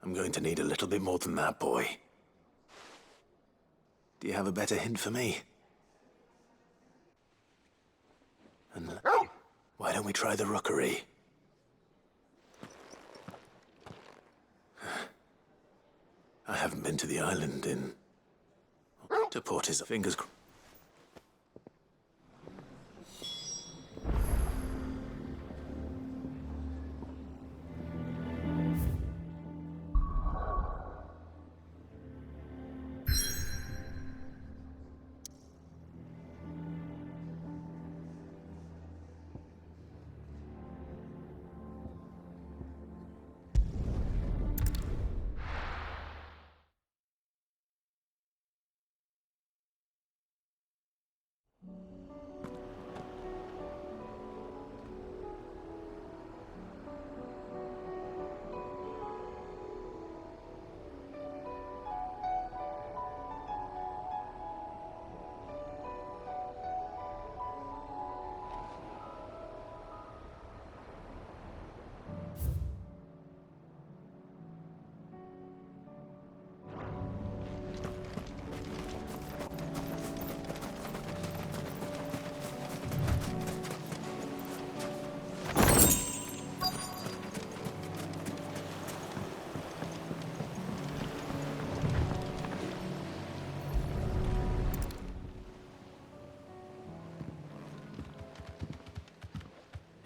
I'm going to need a little bit more than that, boy. Do you have a better hint for me? And why don't we try the rookery? I haven't been to the island in... To port his fingers...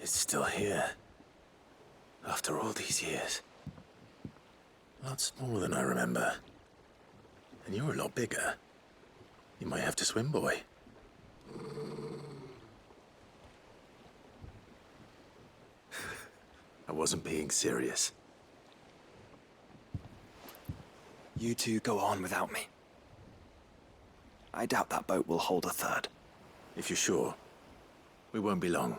It's still here. After all these years. A lot smaller than I remember. And you're a lot bigger. You might have to swim, boy. I wasn't being serious. You two go on without me. I doubt that boat will hold a third. If you're sure, we won't be long.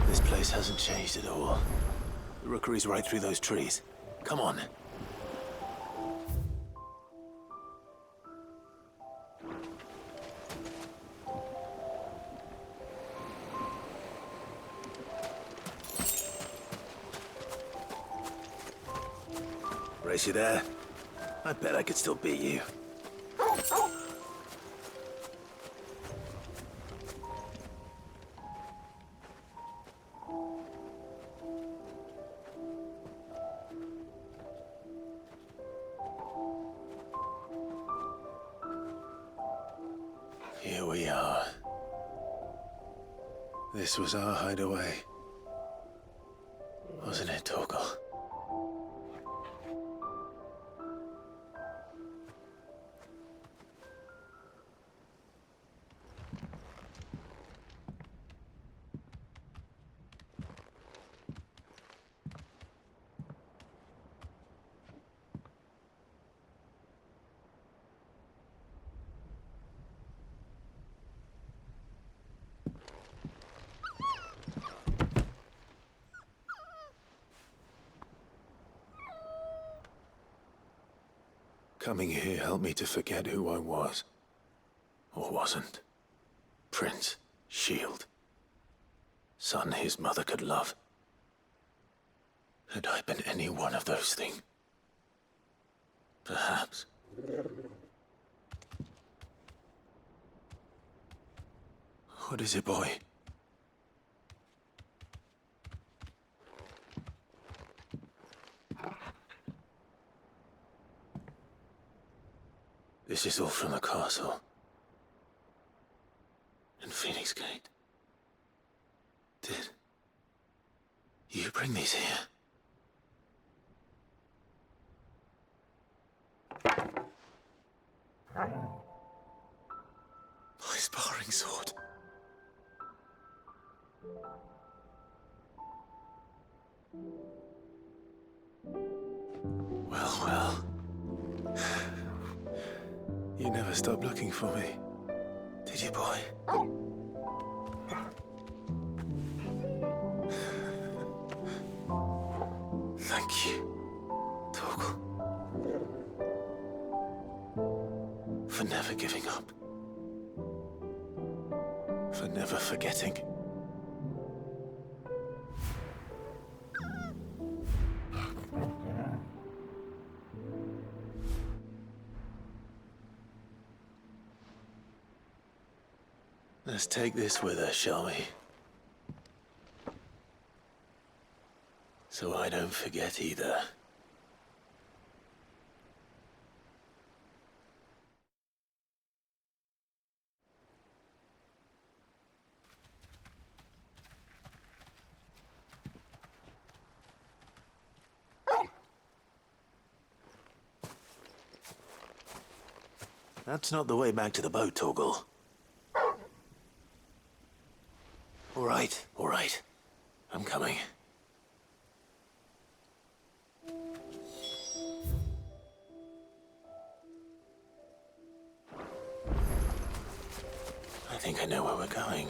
This place hasn't changed at all. The rookery's right through those trees. Come on. Race you there? I bet I could still beat you. Here we are. This was our hideaway. Wasn't it, Torgal? Coming here helped me to forget who I was. Or wasn't. Prince, shield. Son his mother could love. Had I been any one of those things? Perhaps. What is it, boy? This is all from the castle. In Phoenix Gate. Did you bring these here? My sparring sword. Well, well. You never stopped looking for me, did you, boy? Thank you, Torgal. For never giving up. For never forgetting. Let's take this with us, shall we? So I don't forget either. That's not the way back to the boat, Torgal. All right. I'm coming. I think I know where we're going.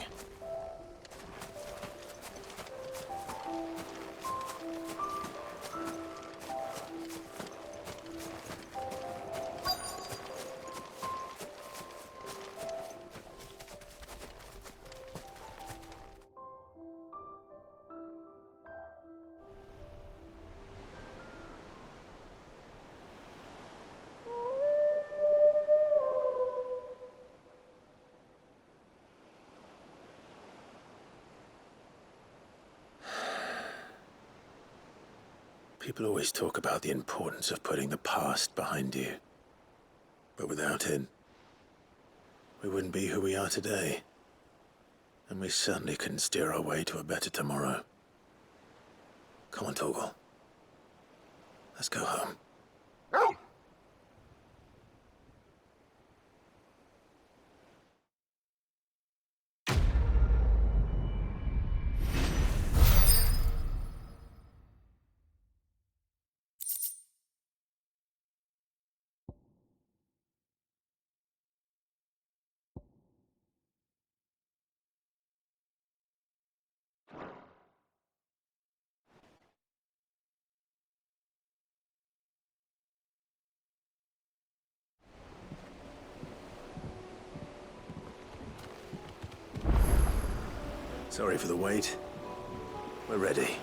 People always talk about the importance of putting the past behind you. But without it, we wouldn't be who we are today. And we certainly couldn't steer our way to a better tomorrow. Come on, Torgal. Let's go home. Sorry for the wait. We're ready.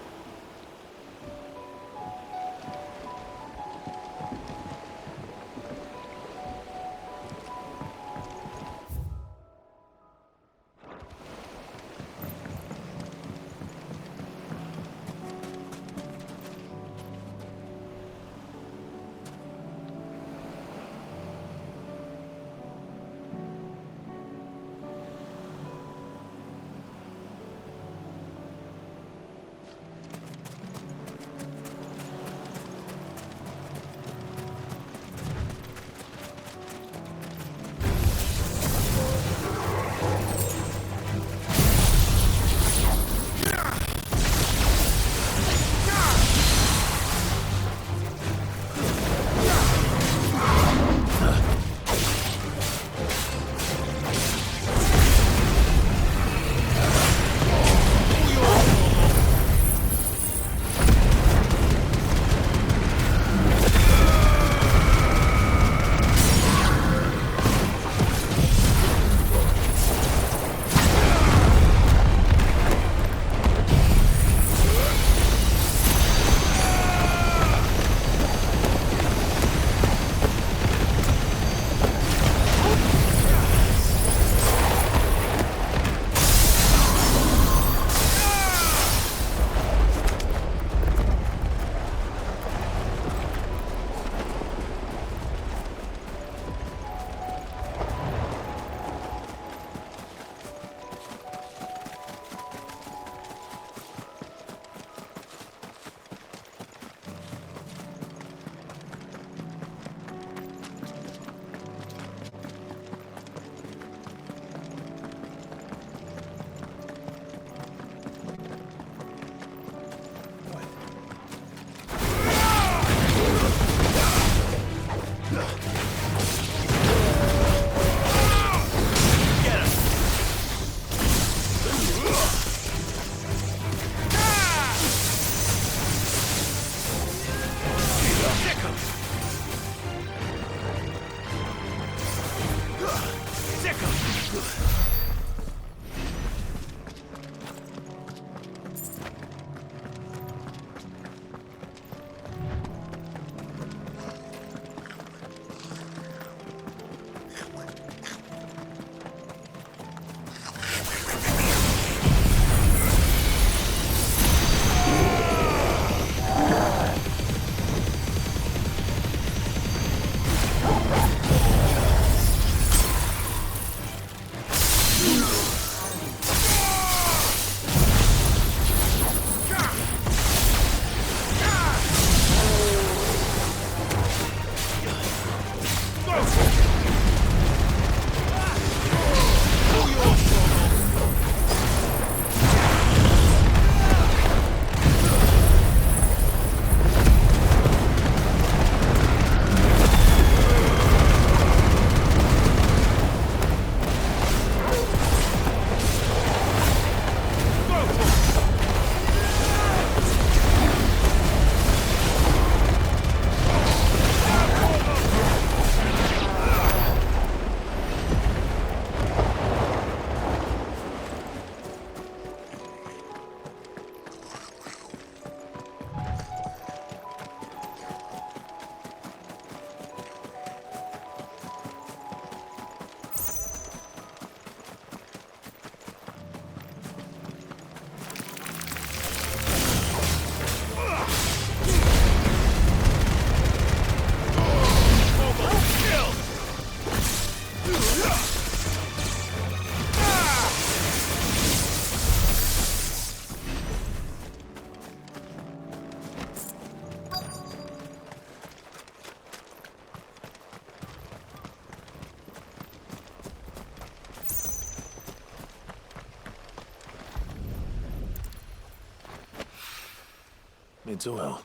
It's well.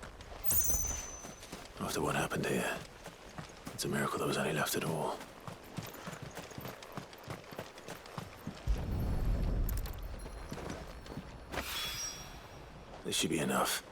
After what happened here, it's a miracle there was any left at all. This should be enough.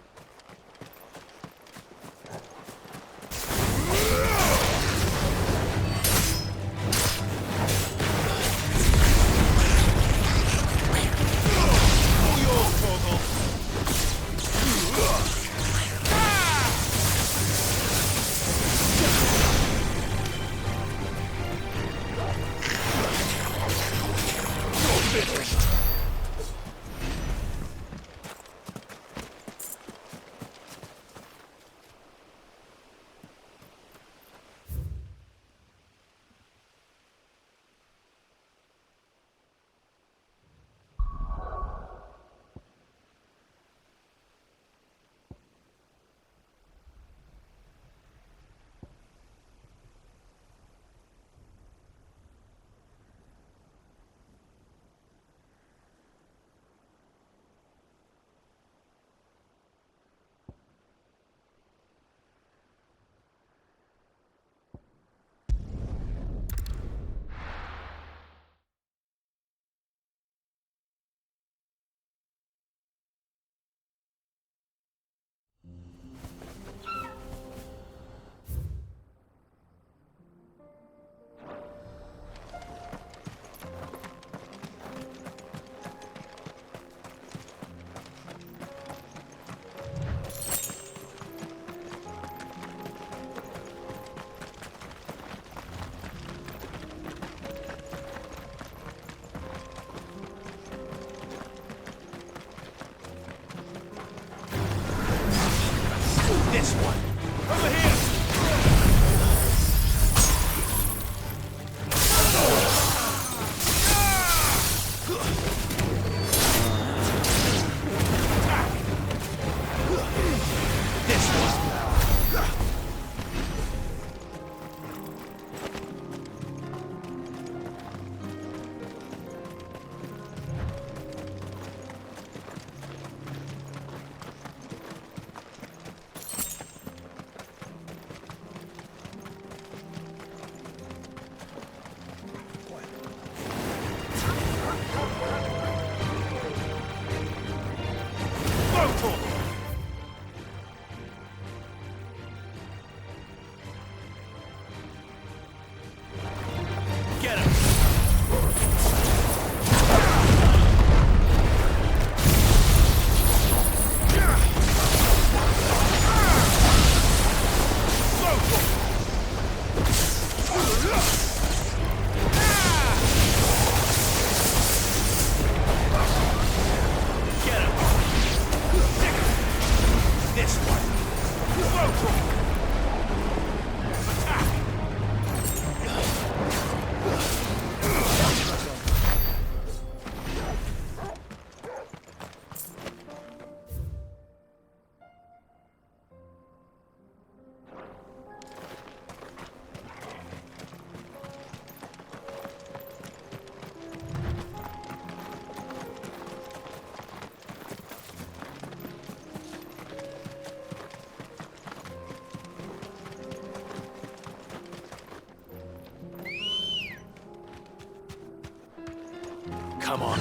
come on.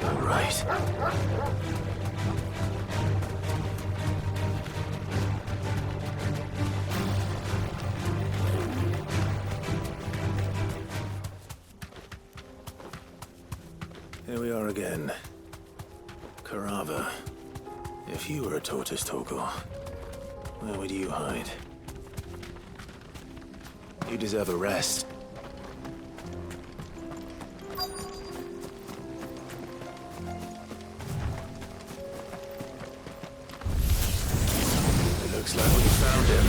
All right. Here we are again. Karava. If you were a tortoise, Torgal, where would you hide? You deserve a rest. It looks like we found him.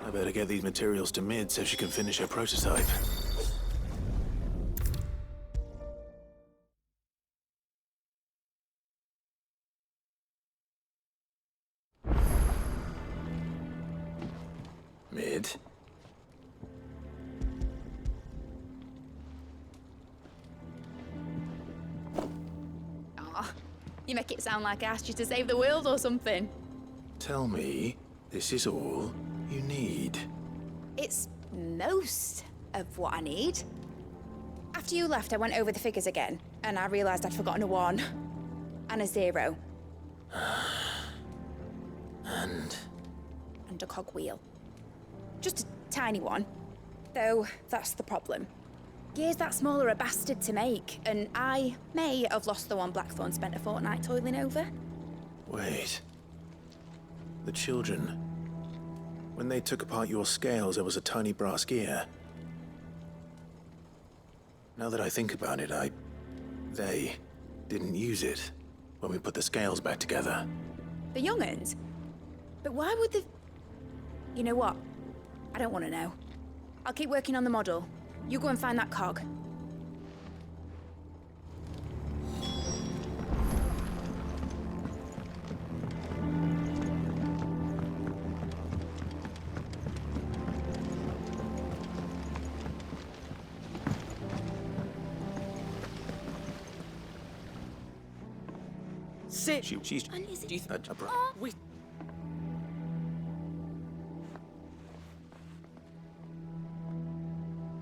I better get these materials to Mid so she can finish her prototype. Mid? Aw, you make it sound like I asked you to save the world or something. Tell me, this is all you need. It's most of what I need. After you left, I went over the figures again, and I realized I'd forgotten a 1 and a 0. And a cogwheel. Just a tiny one. Though, that's the problem. Gears that small are a bastard to make, and I may have lost the one Blackthorn spent a fortnight toiling over. wait. The children. When they took apart your scales, there was a tiny brass gear. Now that I think about it, they didn't use it when we put the scales back together. The young'uns? But why would the... You know what? I don't want to know. I'll keep working on the model. You go and find that cog. Sit. She's... We...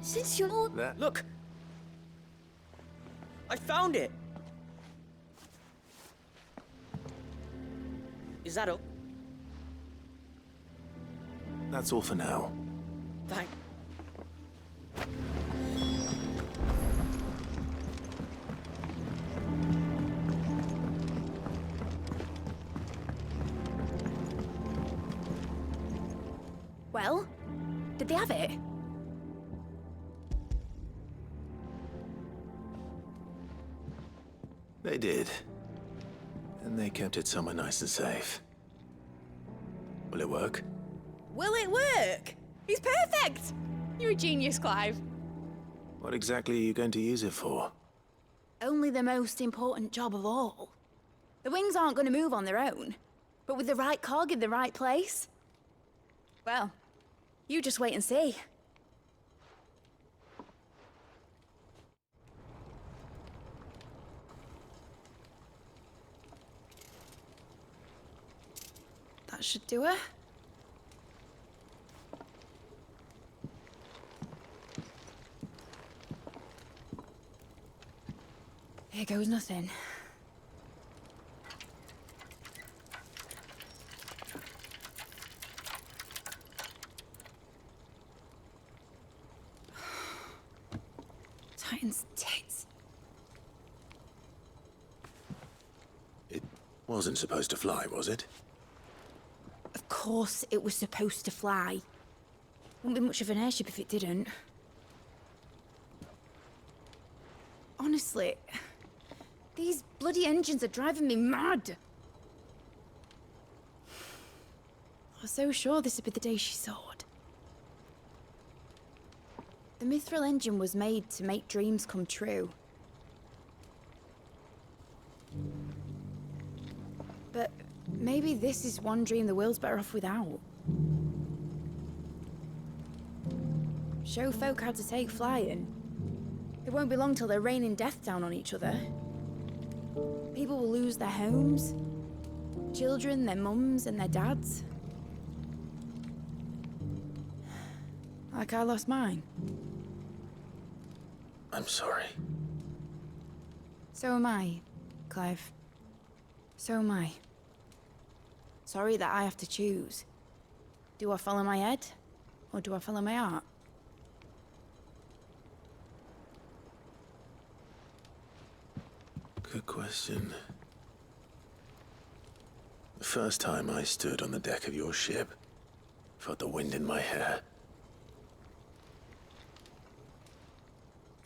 Since you're... Look! I found it! Is that all? That's all for now. Thank... Well, did they have it? They did. And they kept it somewhere nice and safe. Will it work? Will it work? He's perfect! You're a genius, Clive. What exactly are you going to use it for? Only the most important job of all. The wings aren't going to move on their own. But with the right cog in the right place? Well, you just wait and see. That should do her. Here goes nothing. Titan's tits. It wasn't supposed to fly, was it? Of course it was supposed to fly. Wouldn't be much of an airship if it didn't. Honestly, these bloody engines are driving me mad. I was so sure this would be the day she soared. The mithril engine was made to make dreams come true. But maybe this is one dream the world's better off without. Show folk how to take flying. It won't be long till they're raining death down on each other. People will lose their homes. Children, their mums and their dads. Like I lost mine. I'm sorry. So am I, Clive. So am I. Sorry that I have to choose. Do I follow my head, or do I follow my heart? Good question. The first time I stood on the deck of your ship, felt the wind in my hair.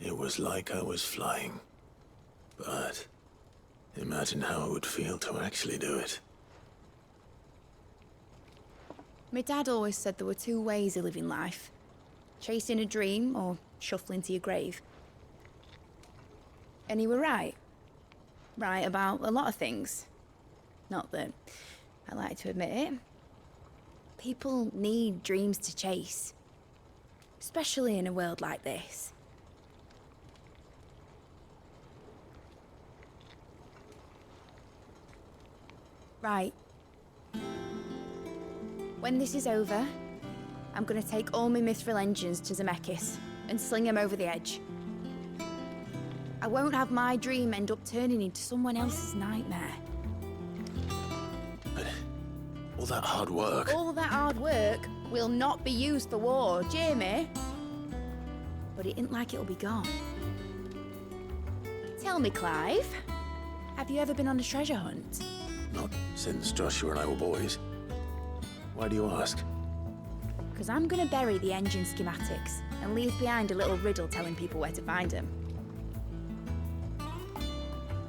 It was like I was flying. But imagine how it would feel to actually do it. My dad always said there were two ways of living life. Chasing a dream or shuffling to your grave. And he were right. Right about a lot of things. Not that I like to admit it. People need dreams to chase. Especially in a world like this. Right. When this is over, I'm gonna take all my mithril engines to Zemeckis and sling them over the edge. I won't have my dream end up turning into someone else's nightmare. But all that hard work... All that hard work will not be used for war, Jamie. But it ain't like it'll be gone. Tell me, Clive, have you ever been on a treasure hunt? Not since Joshua and I were boys. Why do you ask? Because I'm gonna bury the engine schematics and leave behind a little riddle telling people where to find them.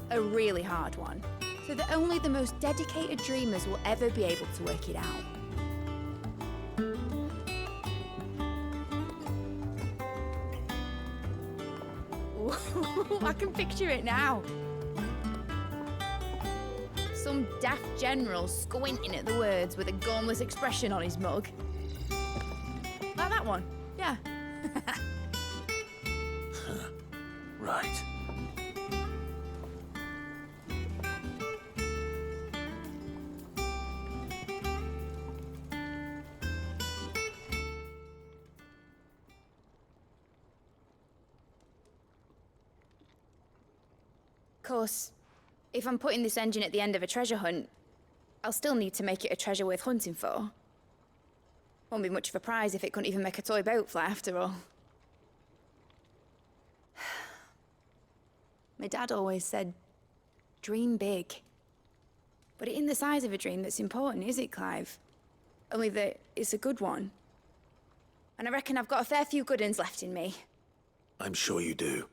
A really hard one, so that only the most dedicated dreamers will ever be able to work it out. Ooh, I can picture it now. Some daft general squinting at the words with a gormless expression on his mug. Like that one, yeah. Right. Of course, if I'm putting this engine at the end of a treasure hunt, I'll still need to make it a treasure worth hunting for. Won't be much of a prize if it couldn't even make a toy boat fly after all. My dad always said, dream big. But it ain't the size of a dream that's important, is it, Clive? Only that it's a good one. And I reckon I've got a fair few good uns left in me. I'm sure you do.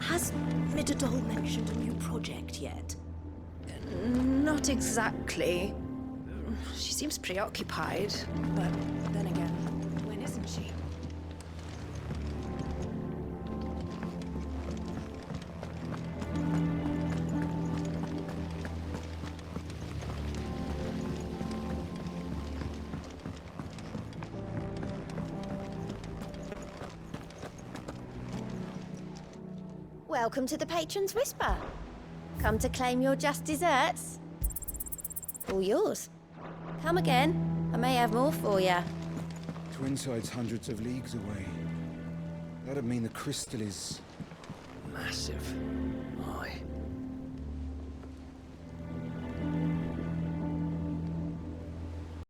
Has Midodol mentioned a new project yet? Not exactly. She seems preoccupied, but then again, when isn't she? Welcome to the Patron's Whisper. Come to claim your just desserts? All yours. Come again. I may have more for you. Twinside's hundreds of leagues away. That'd mean the crystal is... massive.